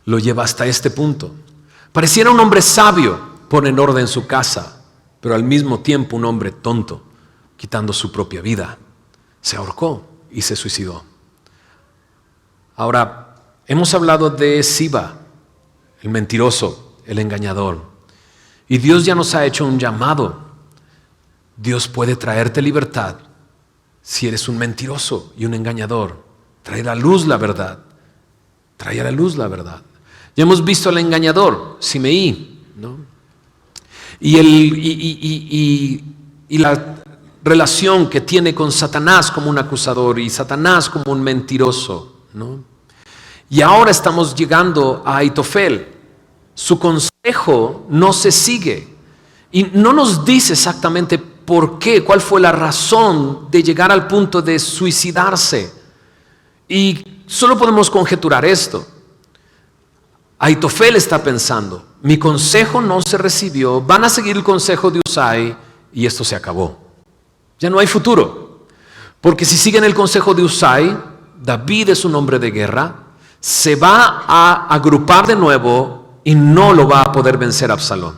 lo lleva hasta este punto. Pareciera un hombre sabio, pone en orden su casa, pero al mismo tiempo un hombre tonto, quitando su propia vida. Se ahorcó y se suicidó. Ahora, hemos hablado de Siba, el mentiroso, el engañador. Y Dios ya nos ha hecho un llamado. Dios puede traerte libertad si eres un mentiroso y un engañador. Trae a la luz la verdad. Trae a la luz la verdad. Ya hemos visto al engañador, Simeí, ¿no? Y la relación que tiene con Satanás como un acusador y Satanás como un mentiroso, ¿no? Y ahora estamos llegando a Ahitofel. Su consejo no se sigue y no nos dice exactamente por qué, cuál fue la razón de llegar al punto de suicidarse. Y solo podemos conjeturar esto. Ahitofel está pensando, mi consejo no se recibió, van a seguir el consejo de Husai y esto se acabó. Ya no hay futuro. Porque si siguen el consejo de Husai, David es un hombre de guerra, se va a agrupar de nuevo y no lo va a poder vencer Absalón.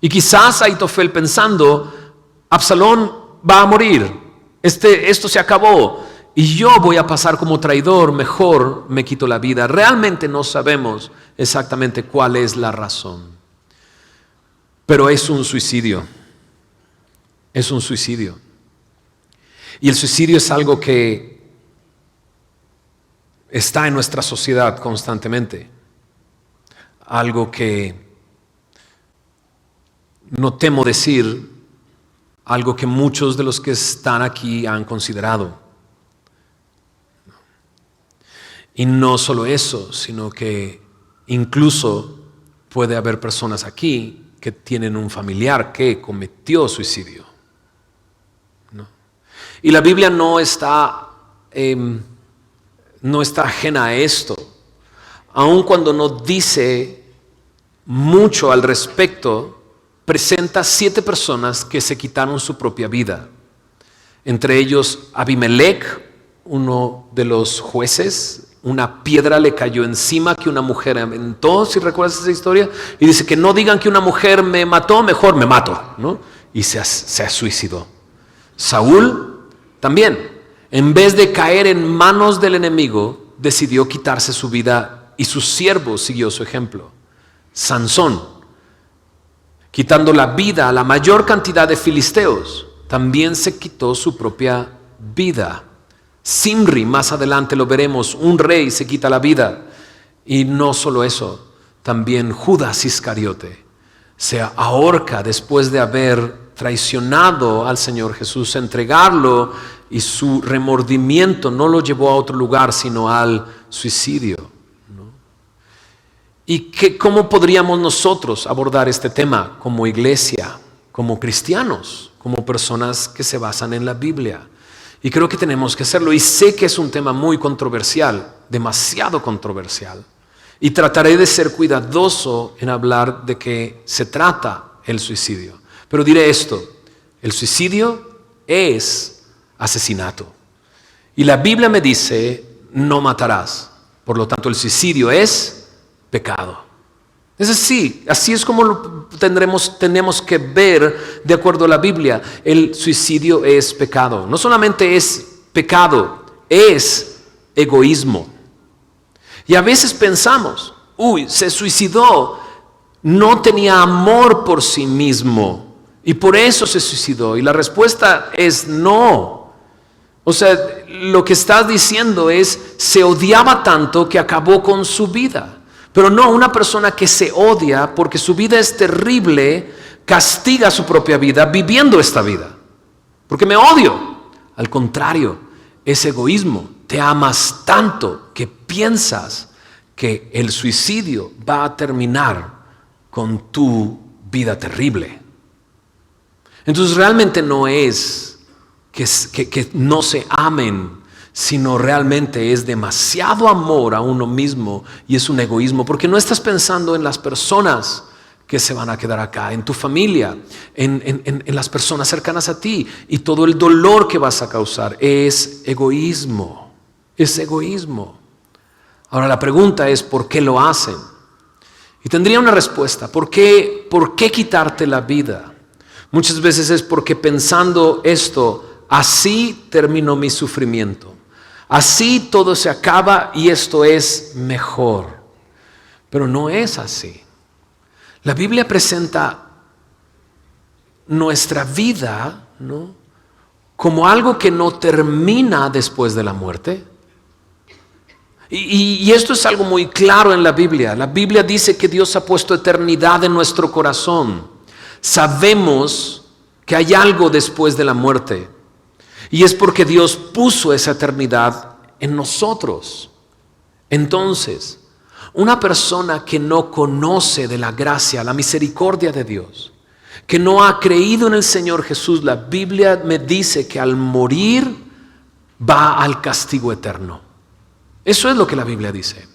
Y quizás Ahitofel pensando, Absalón va a morir, esto se acabó y yo voy a pasar como traidor, mejor me quito la vida. Realmente no sabemos exactamente cuál es la razón, pero es un suicidio. Es un suicidio. Y el suicidio es algo que está en nuestra sociedad constantemente. Algo que, no temo decir, algo que muchos de los que están aquí han considerado. Y no solo eso, sino que incluso puede haber personas aquí que tienen un familiar que cometió suicidio, ¿no? Y la Biblia no está ajena a esto, aun cuando no dice mucho al respecto. Presenta 7 personas que se quitaron su propia vida, entre ellos Abimelech, uno de los jueces. Una piedra le cayó encima que una mujer aventó, si recuerdas esa historia, y dice que no digan que una mujer me mató, mejor me mato, ¿no? Y se suicidó. Saúl también, en vez de caer en manos del enemigo, decidió quitarse su vida y su siervo siguió su ejemplo. Sansón, quitando la vida a la mayor cantidad de filisteos, también se quitó su propia vida. Simri, más adelante lo veremos, un rey se quita la vida. Y no solo eso, también Judas Iscariote se ahorca después de haber traicionado al Señor Jesús, entregarlo, y su remordimiento no lo llevó a otro lugar sino al suicidio, ¿no? ¿Y cómo podríamos nosotros abordar este tema como iglesia, como cristianos, como personas que se basan en la Biblia? Y creo que tenemos que hacerlo. Y sé que es un tema muy controversial, demasiado controversial. Y trataré de ser cuidadoso en hablar de qué se trata el suicidio. Pero diré esto, el suicidio es asesinato. Y la Biblia me dice, no matarás. Por lo tanto, el suicidio es pecado. Es así es como tenemos que ver de acuerdo a la Biblia. El suicidio es pecado. No solamente es pecado, es egoísmo. Y a veces pensamos, se suicidó, no tenía amor por sí mismo y por eso se suicidó. Y la respuesta es no. O sea, lo que estás diciendo es, se odiaba tanto que acabó con su vida. Pero no, una persona que se odia porque su vida es terrible, castiga su propia vida viviendo esta vida. Porque me odio. Al contrario, es egoísmo. Te amas tanto que piensas que el suicidio va a terminar con tu vida terrible. Entonces realmente no es que no se amen, sino realmente es demasiado amor a uno mismo y es un egoísmo, porque no estás pensando en las personas que se van a quedar acá, en tu familia, en las personas cercanas a ti y todo el dolor que vas a causar. Es egoísmo, es egoísmo. Ahora la pregunta es, ¿por qué lo hacen? Y tendría una respuesta. ¿Por qué quitarte la vida? Muchas veces es porque pensando esto, así terminó mi sufrimiento. Así todo se acaba y esto es mejor. Pero no es así. La Biblia presenta nuestra vida, ¿no?, como algo que no termina después de la muerte. Y esto es algo muy claro en la Biblia. La Biblia dice que Dios ha puesto eternidad en nuestro corazón. Sabemos que hay algo después de la muerte. Y es porque Dios puso esa eternidad en nosotros. Entonces, una persona que no conoce de la gracia, la misericordia de Dios, que no ha creído en el Señor Jesús, la Biblia me dice que al morir va al castigo eterno. Eso es lo que la Biblia dice.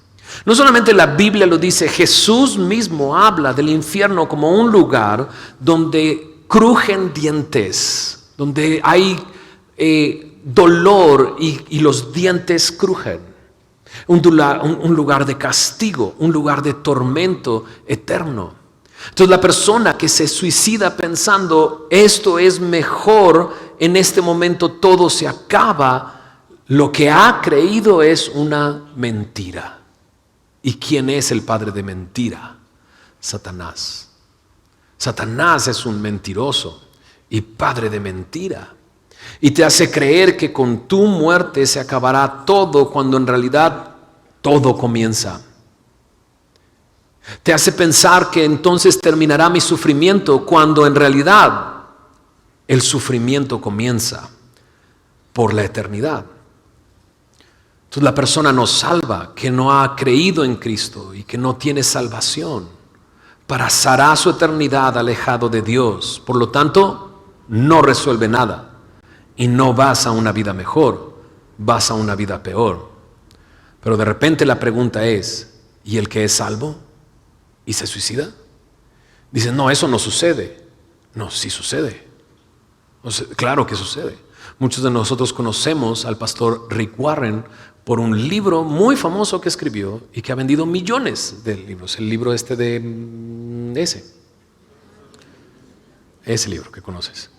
No solamente la Biblia lo dice, Jesús mismo habla del infierno como un lugar donde crujen dientes, donde hay dolor y los dientes crujen. Un lugar de castigo, un lugar de tormento eterno. Entonces la persona que se suicida pensando, esto es mejor, en este momento todo se acaba, lo que ha creído es una mentira. ¿Y quién es el padre de mentira? Satanás. Satanás es un mentiroso y padre de mentira. Y te hace creer que con tu muerte se acabará todo, cuando en realidad todo comienza. Te hace pensar que entonces terminará mi sufrimiento, cuando en realidad el sufrimiento comienza por la eternidad. Entonces la persona no salva, que no ha creído en Cristo y que no tiene salvación, pasará su eternidad alejado de Dios. Por lo tanto, no resuelve nada y no vas a una vida mejor, vas a una vida peor. Pero de repente la pregunta es, ¿y el que es salvo y se suicida? Dicen, no, eso no sucede. No, sí sucede. O sea, claro que sucede. Muchos de nosotros conocemos al pastor Rick Warren por un libro muy famoso que escribió y que ha vendido millones de libros. El libro de ese libro que conoces.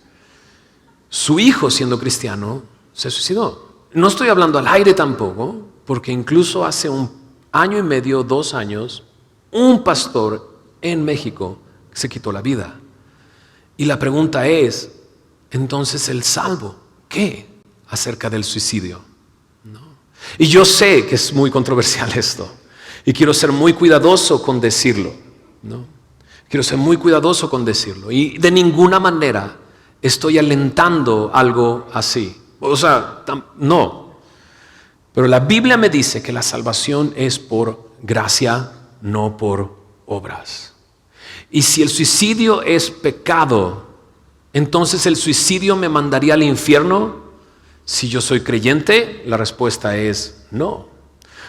Su hijo, siendo cristiano, se suicidó. No estoy hablando al aire tampoco, porque incluso hace 1 año y medio, 2 años, un pastor en México se quitó la vida. Y la pregunta es, entonces el salvo, ¿qué acerca del suicidio? ¿No? Y yo sé que es muy controversial esto, y quiero ser muy cuidadoso con decirlo, ¿no? Quiero ser muy cuidadoso con decirlo, y de ninguna manera estoy alentando algo así. O sea, no. Pero la Biblia me dice que la salvación es por gracia, no por obras. Y si el suicidio es pecado, entonces el suicidio me mandaría al infierno. Si yo soy creyente, la respuesta es no.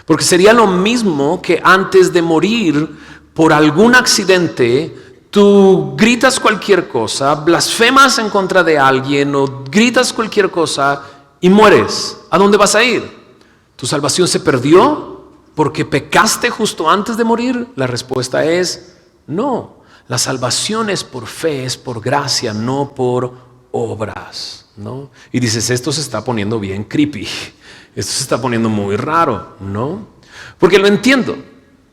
Porque sería lo mismo que antes de morir por algún accidente, tú gritas cualquier cosa, blasfemas en contra de alguien o gritas cualquier cosa y mueres. ¿A dónde vas a ir? ¿Tu salvación se perdió porque pecaste justo antes de morir? La respuesta es No, la salvación es por fe, es por gracia, no por obras, ¿no? Y dices, esto se está poniendo bien creepy, esto se está poniendo muy raro, ¿no? Porque lo entiendo,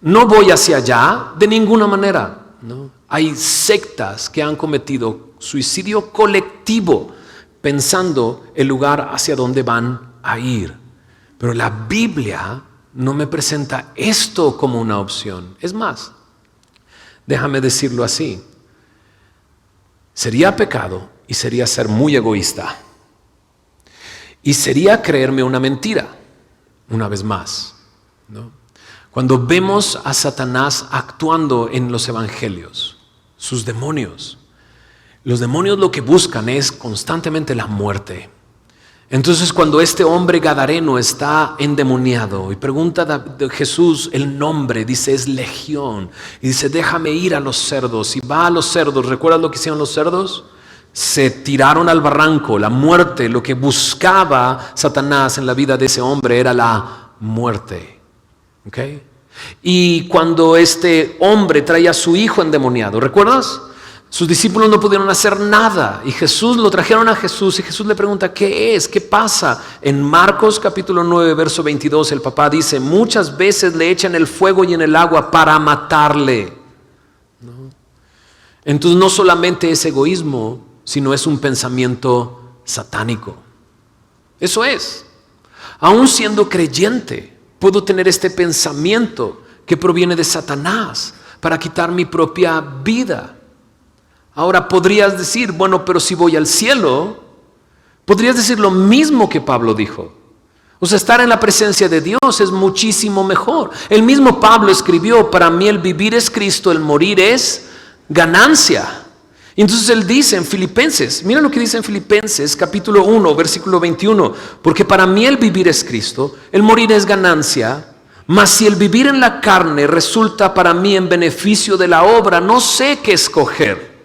no voy hacia allá de ninguna manera, ¿no? Hay sectas que han cometido suicidio colectivo pensando el lugar hacia donde van a ir. Pero la Biblia no me presenta esto como una opción. Es más, déjame decirlo así, sería pecado y sería ser muy egoísta. Y sería creerme una mentira, una vez más, ¿no? Cuando vemos a Satanás actuando en los evangelios, sus demonios, los demonios lo que buscan es constantemente la muerte. Entonces cuando este hombre gadareno está endemoniado y pregunta a Jesús el nombre, dice es legión, y dice déjame ir a los cerdos, y va a los cerdos. ¿Recuerdas lo que hicieron los cerdos? Se tiraron al barranco, la muerte. Lo que buscaba Satanás en la vida de ese hombre era la muerte. ¿Okay? Y cuando este hombre traía a su hijo endemoniado, ¿recuerdas? Sus discípulos no pudieron hacer nada y Jesús lo trajeron a Jesús y Jesús le pregunta ¿qué es? ¿Qué pasa? En Marcos capítulo 9 verso 22 el papá dice muchas veces le echan el fuego y en el agua para matarle, ¿no? Entonces no solamente es egoísmo, sino es un pensamiento satánico. Eso es. Aún siendo creyente puedo tener este pensamiento que proviene de Satanás para quitar mi propia vida. Ahora podrías decir, bueno, pero si voy al cielo, podrías decir lo mismo que Pablo dijo. O sea, estar en la presencia de Dios es muchísimo mejor. El mismo Pablo escribió, para mí el vivir es Cristo, el morir es ganancia. Y entonces él dice en Filipenses, mira lo que dice en Filipenses capítulo 1, versículo 21, porque para mí el vivir es Cristo, el morir es ganancia. Mas si el vivir en la carne resulta para mí en beneficio de la obra, no sé qué escoger.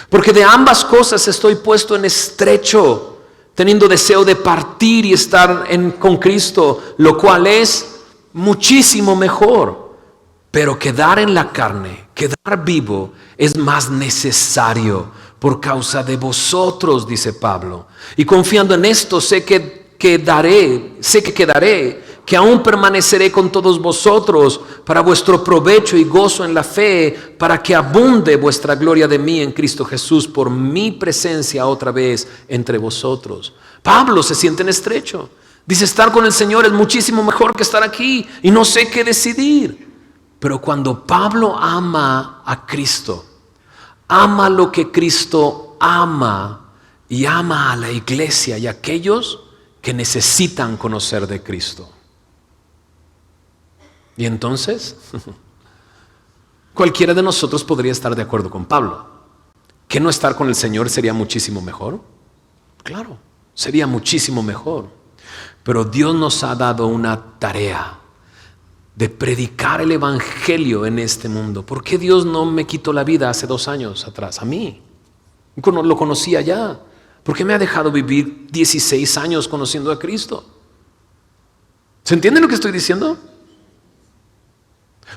Porque de ambas cosas estoy puesto en estrecho, teniendo deseo de partir y estar con Cristo, lo cual es muchísimo mejor. Pero quedar en la carne, quedar vivo, es más necesario por causa de vosotros, dice Pablo. Y confiando en esto, sé que quedaré, que aún permaneceré con todos vosotros para vuestro provecho y gozo en la fe, para que abunde vuestra gloria de mí en Cristo Jesús por mi presencia otra vez entre vosotros. Pablo se siente en estrecho. Dice, estar con el Señor es muchísimo mejor que estar aquí y no sé qué decidir. Pero cuando Pablo ama a Cristo, ama lo que Cristo ama y ama a la iglesia y a aquellos que necesitan conocer de Cristo. Y entonces, cualquiera de nosotros podría estar de acuerdo con Pablo. ¿Que no estar con el Señor sería muchísimo mejor? Claro, sería muchísimo mejor. Pero Dios nos ha dado una tarea de predicar el evangelio en este mundo. ¿Por qué Dios no me quitó la vida hace 2 años atrás? A mí. Lo conocía ya. ¿Por qué me ha dejado vivir 16 años conociendo a Cristo? ¿Se entiende lo que estoy diciendo?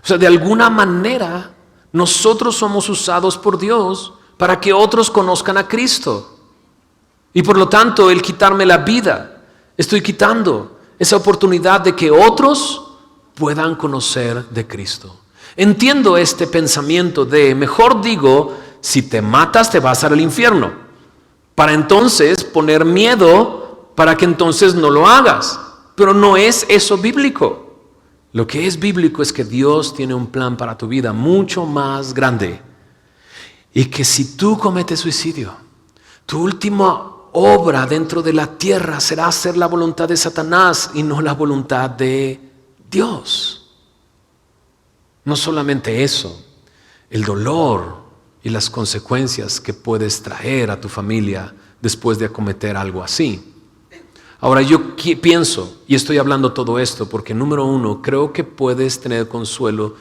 O sea, de alguna manera, nosotros somos usados por Dios para que otros conozcan a Cristo. Y por lo tanto, el quitarme la vida, estoy quitando esa oportunidad de que otros puedan conocer de Cristo. Entiendo este pensamiento de, mejor digo, si te matas te vas al infierno, para entonces poner miedo para que entonces no lo hagas. Pero no es eso bíblico. Lo que es bíblico es que Dios tiene un plan para tu vida mucho más grande. Y que si tú cometes suicidio, tu última obra dentro de la tierra será hacer la voluntad de Satanás y no la voluntad de Dios. No solamente eso, el dolor y las consecuencias que puedes traer a tu familia después de cometer algo así. Ahora yo pienso, y estoy hablando todo esto porque número 1, creo que puedes tener consuelo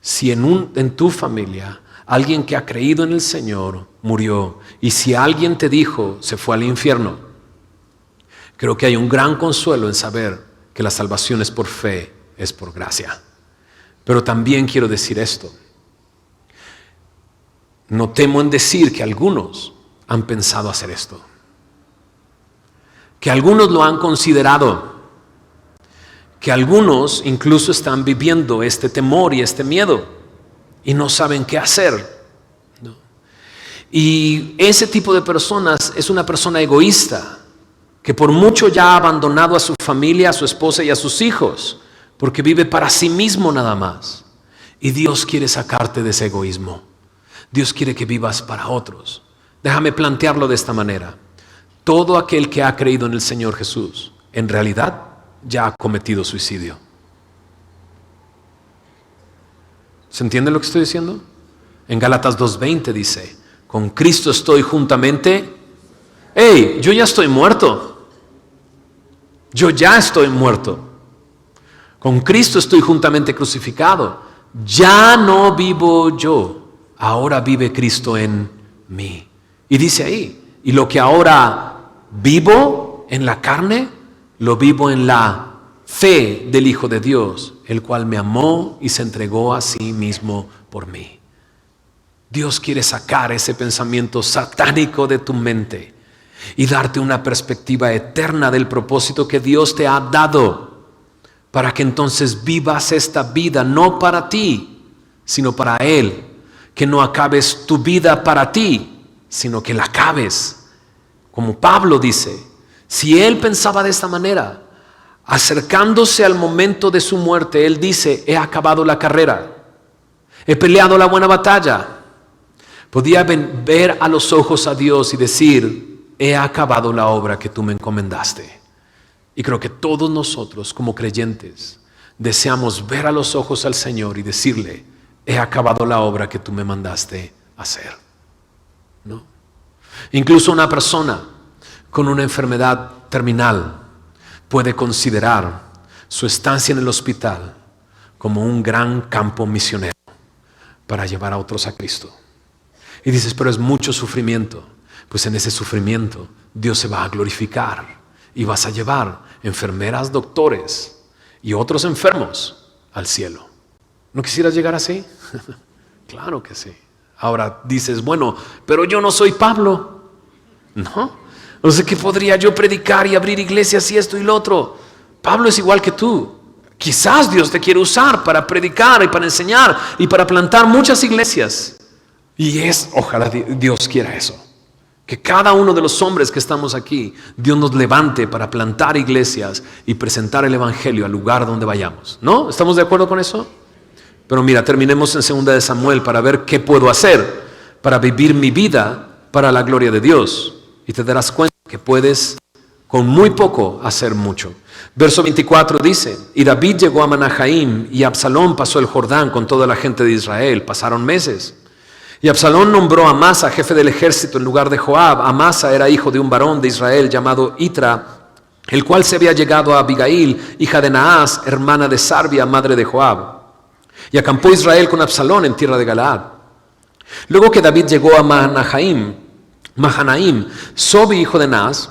si en tu familia alguien que ha creído en el Señor murió y si alguien te dijo se fue al infierno. Creo que hay un gran consuelo en saber que la salvación es por fe, es por gracia. Pero también quiero decir esto. No temo en decir que algunos han pensado hacer esto, que algunos lo han considerado, que algunos incluso están viviendo este temor y este miedo y no saben qué hacer. ¿No? Y ese tipo de personas es una persona egoísta, que por mucho ya ha abandonado a su familia, a su esposa y a sus hijos, porque vive para sí mismo nada más. Y Dios quiere sacarte de ese egoísmo. Dios quiere que vivas para otros. Déjame plantearlo de esta manera. Todo aquel que ha creído en el Señor Jesús, en realidad ya ha cometido suicidio. ¿Se entiende lo que estoy diciendo? En Gálatas 2:20 dice, con Cristo estoy juntamente. ¡Hey! Yo ya estoy muerto. Yo ya estoy muerto. Con Cristo estoy juntamente crucificado. Ya no vivo yo, ahora vive Cristo en mí. Y dice ahí, y lo que ahora vivo en la carne, lo vivo en la fe del Hijo de Dios, el cual me amó y se entregó a sí mismo por mí. Dios quiere sacar ese pensamiento satánico de tu mente y darte una perspectiva eterna del propósito que Dios te ha dado, para que entonces vivas esta vida no para ti, sino para Él. Que no acabes tu vida para ti, sino que la acabes. Como Pablo dice, si él pensaba de esta manera, acercándose al momento de su muerte, él dice, he acabado la carrera, he peleado la buena batalla. Podía ver a los ojos a Dios y decir, he acabado la obra que tú me encomendaste. Y creo que todos nosotros como creyentes deseamos ver a los ojos al Señor y decirle, he acabado la obra que tú me mandaste hacer. ¿No? Incluso una persona con una enfermedad terminal puede considerar su estancia en el hospital como un gran campo misionero para llevar a otros a Cristo. Y dices, pero es mucho sufrimiento. Pues en ese sufrimiento Dios se va a glorificar y vas a llevar enfermeras, doctores y otros enfermos al cielo. ¿No quisieras llegar así? Claro que sí. Ahora dices, bueno, pero yo no soy Pablo. No. No sé qué podría yo predicar y abrir iglesias y esto y lo otro. Pablo es igual que tú. Quizás Dios te quiere usar para predicar y para enseñar y para plantar muchas iglesias. Y ojalá Dios quiera eso. Que cada uno de los hombres que estamos aquí, Dios nos levante para plantar iglesias y presentar el evangelio al lugar donde vayamos. ¿No? ¿Estamos de acuerdo con eso? Pero mira, terminemos en 2 de Samuel para ver qué puedo hacer para vivir mi vida para la gloria de Dios. Y te darás cuenta que puedes con muy poco hacer mucho. Verso 24 dice, y David llegó a Manahaim y Absalón pasó el Jordán con toda la gente de Israel. Pasaron meses. Y Absalón nombró a Amasa jefe del ejército en lugar de Joab. Amasa era hijo de un varón de Israel llamado Itra, el cual se había llegado a Abigail, hija de Naas, hermana de Sarbia, madre de Joab. Y acampó Israel con Absalón en tierra de Galaad. Luego que David llegó a Mahanaim, Sobi, hijo de Naas,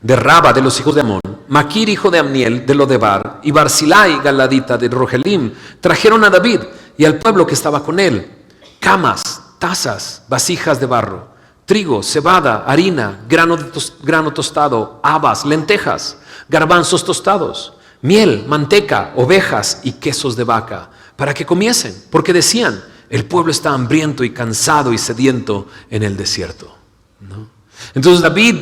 de Raba, de los hijos de Amón, Maquir, hijo de Amniel, de Lodebar, y Barzilai, galadita, de Rogelim, trajeron a David y al pueblo que estaba con él camas, tazas, vasijas de barro, trigo, cebada, harina, grano tostado, habas, lentejas, garbanzos tostados, miel, manteca, ovejas y quesos de vaca, para que comiesen, porque decían, el pueblo está hambriento y cansado y sediento en el desierto. ¿No? Entonces David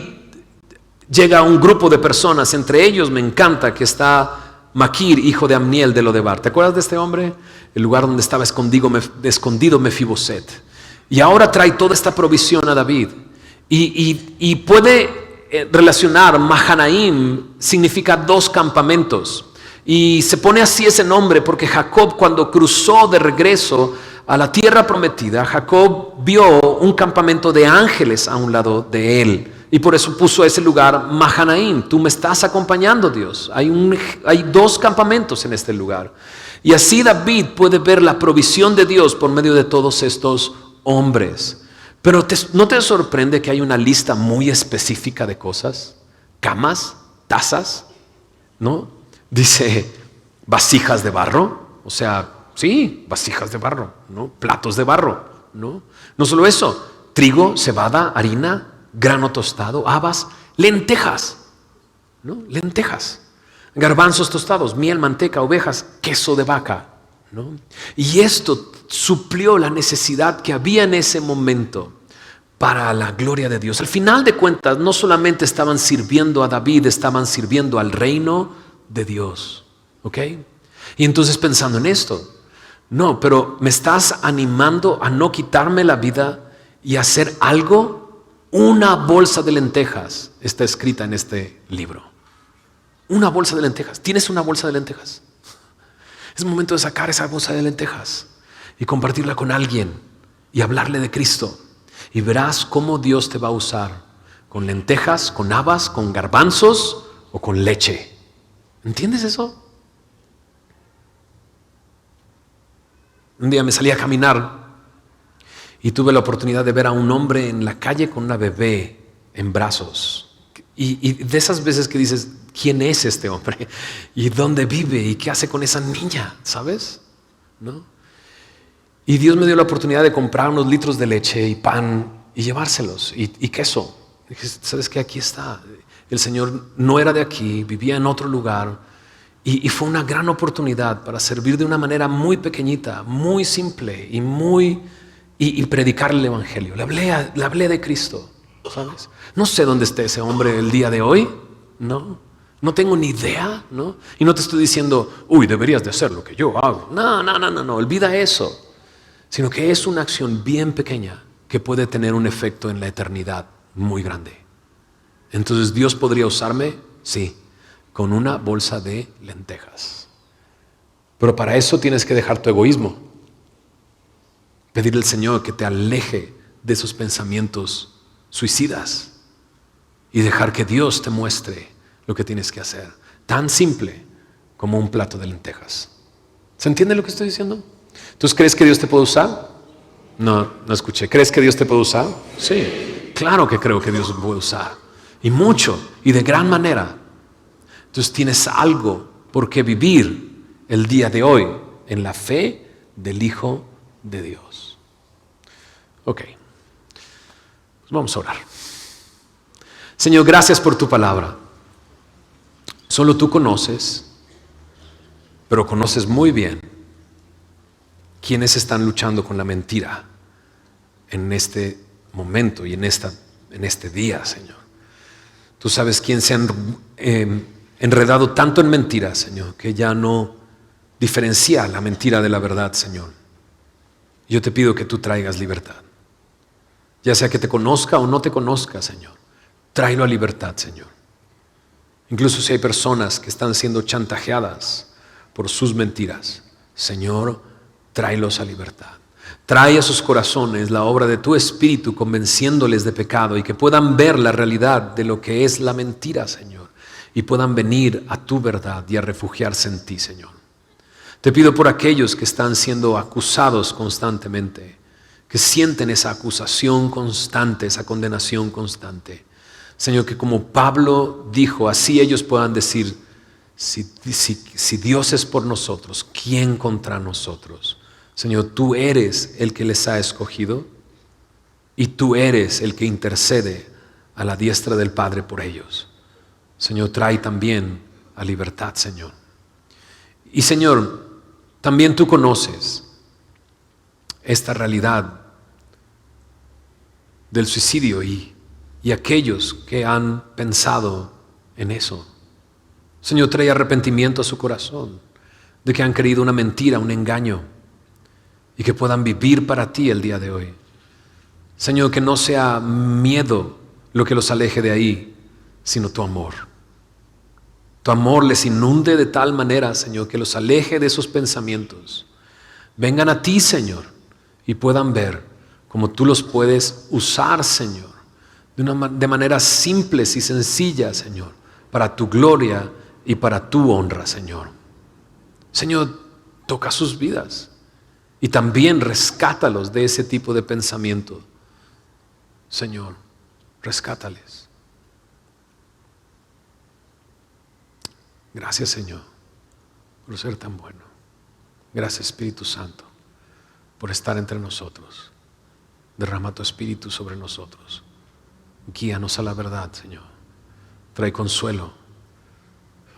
llega a un grupo de personas, entre ellos me encanta que está Maquir, hijo de Amniel de Lodebar. ¿Te acuerdas de este hombre? El lugar donde estaba escondido Mefiboset. Y ahora trae toda esta provisión a David. Y puede relacionar, Mahanaim significa 2 campamentos. Y se pone así ese nombre porque Jacob, cuando cruzó de regreso a la tierra prometida, Jacob vio un campamento de ángeles a un lado de él. Y por eso puso ese lugar Mahanaim. Tú me estás acompañando, Dios. Hay 2 campamentos en este lugar. Y así David puede ver la provisión de Dios por medio de todos estos hombres. Pero ¿no te sorprende que hay una lista muy específica de cosas? Camas, tazas, ¿no? Dice vasijas de barro. O sea, sí, vasijas de barro, ¿no? Platos de barro, ¿no? No solo eso, trigo, cebada, harina, grano tostado, habas, lentejas, ¿no? Lentejas, garbanzos tostados, miel, manteca, ovejas, queso de vaca, ¿no? Y esto suplió la necesidad que había en ese momento para la gloria de Dios. Al final de cuentas, no solamente estaban sirviendo a David, estaban sirviendo al reino de Dios, ¿ok? Y entonces pensando en esto, no, pero me estás animando a no quitarme la vida y hacer algo. Una bolsa de lentejas está escrita en este libro. Una bolsa de lentejas. ¿Tienes una bolsa de lentejas? Es momento de sacar esa bolsa de lentejas y compartirla con alguien y hablarle de Cristo. Y verás cómo Dios te va a usar con lentejas, con habas, con garbanzos o con leche. ¿Entiendes eso? Un día me salí a caminar y tuve la oportunidad de ver a un hombre en la calle con una bebé en brazos. Y de esas veces que dices, ¿quién es este hombre? ¿Y dónde vive? ¿Y qué hace con esa niña? ¿Sabes? ¿No? Y Dios me dio la oportunidad de comprar unos litros de leche y pan y llevárselos y queso. Y dije, ¿sabes qué? Aquí está. El Señor no era de aquí, vivía en otro lugar. Y fue una gran oportunidad para servir de una manera muy pequeñita, muy simple y predicarle el Evangelio. Le hablé de Cristo, ¿sabes? No sé dónde esté ese hombre el día de hoy, no tengo ni idea, ¿no? Y no te estoy diciendo, uy, deberías de hacer lo que yo hago. No, olvida eso. Sino que es una acción bien pequeña que puede tener un efecto en la eternidad muy grande. Entonces, ¿Dios podría usarme? Sí, con una bolsa de lentejas. Pero para eso tienes que dejar tu egoísmo. Pedirle al Señor que te aleje de esos pensamientos suicidas y dejar que Dios te muestre lo que tienes que hacer. Tan simple como un plato de lentejas. ¿Se entiende lo que estoy diciendo? ¿Tú crees que Dios te puede usar? No escuché. ¿Crees que Dios te puede usar? Sí, claro que creo que Dios te puede usar. Y mucho, y de gran manera. Entonces tienes algo por qué vivir el día de hoy en la fe del Hijo de Dios. Ok, pues vamos a orar. Señor, gracias por tu palabra. Solo tú conoces, pero conoces muy bien quiénes están luchando con la mentira en este momento y en este día, Señor. Tú sabes quién se han enredado tanto en mentiras, Señor, que ya no diferencia la mentira de la verdad, Señor. Yo te pido que tú traigas libertad. Ya sea que te conozca o no te conozca, Señor. Tráelo a libertad, Señor. Incluso si hay personas que están siendo chantajeadas por sus mentiras, Señor, tráelos a libertad. Trae a sus corazones la obra de tu Espíritu convenciéndoles de pecado y que puedan ver la realidad de lo que es la mentira, Señor, y puedan venir a tu verdad y a refugiarse en ti, Señor. Te pido por aquellos que están siendo acusados constantemente, que sienten esa acusación constante, esa condenación constante. Señor, que como Pablo dijo, así ellos puedan decir, si Dios es por nosotros, ¿quién contra nosotros? Señor, tú eres el que les ha escogido y tú eres el que intercede a la diestra del Padre por ellos. Señor, trae también a libertad, Señor. Y Señor, también tú conoces esta realidad del suicidio y aquellos que han pensado en eso. Señor, trae arrepentimiento a su corazón de que han creído una mentira, un engaño, y que puedan vivir para ti el día de hoy. Señor, que no sea miedo lo que los aleje de ahí, sino tu amor. Tu amor les inunde de tal manera, Señor, que los aleje de esos pensamientos. Vengan a ti, Señor, y puedan ver cómo tú los puedes usar, Señor, de maneras simples y sencillas, Señor, para tu gloria y para tu honra, Señor. Señor, toca sus vidas y también rescátalos de ese tipo de pensamiento. Señor, rescátales. Gracias, Señor, por ser tan bueno. Gracias, Espíritu Santo, por estar entre nosotros. Derrama tu espíritu sobre nosotros. Guíanos a la verdad, Señor. Trae consuelo.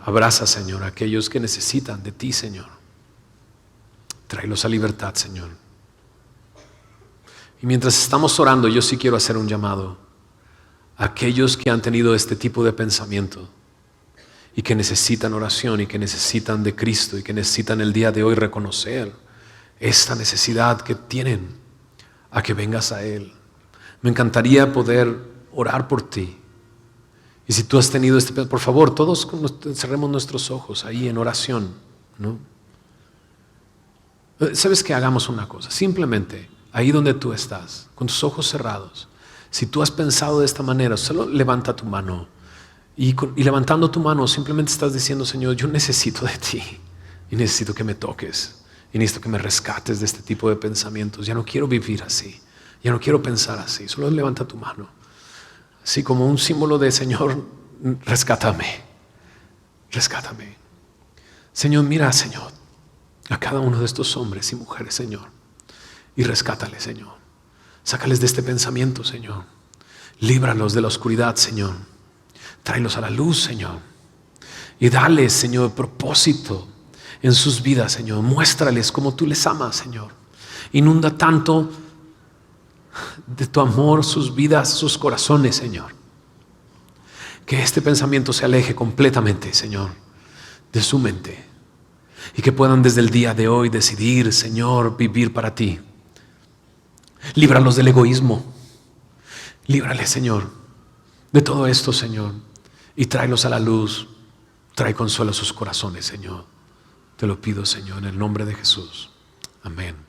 Abraza, Señor, a aquellos que necesitan de ti, Señor. Tráelos a libertad, Señor. Y mientras estamos orando, yo sí quiero hacer un llamado a aquellos que han tenido este tipo de pensamiento y que necesitan oración y que necesitan de Cristo y que necesitan el día de hoy reconocer esta necesidad que tienen, a que vengas a Él. Me encantaría poder orar por ti. Y si tú has tenido por favor, todos cerremos nuestros ojos ahí en oración, ¿no? ¿Sabes qué? Hagamos una cosa. Simplemente, ahí donde tú estás, con tus ojos cerrados, si tú has pensado de esta manera, solo levanta tu mano. Y levantando tu mano, simplemente estás diciendo, Señor, yo necesito de ti. Y necesito que me toques. Y necesito que me rescates de este tipo de pensamientos. Ya no quiero vivir así. Ya no quiero pensar así. Solo levanta tu mano. Así como un símbolo de, Señor, rescátame. Rescátame. Señor, mira, Señor, a cada uno de estos hombres y mujeres, Señor, y rescátales, Señor. Sácales de este pensamiento, Señor. Líbralos de la oscuridad, Señor. Tráelos a la luz, Señor. Y dales, Señor, propósito en sus vidas, Señor. Muéstrales cómo tú les amas, Señor. Inunda tanto de tu amor sus vidas, sus corazones, Señor. Que este pensamiento se aleje completamente, Señor, de su mente. Y que puedan desde el día de hoy decidir, Señor, vivir para ti. Líbralos del egoísmo. Líbrales, Señor, de todo esto, Señor. Y tráelos a la luz. Trae consuelo a sus corazones, Señor. Te lo pido, Señor, en el nombre de Jesús. Amén.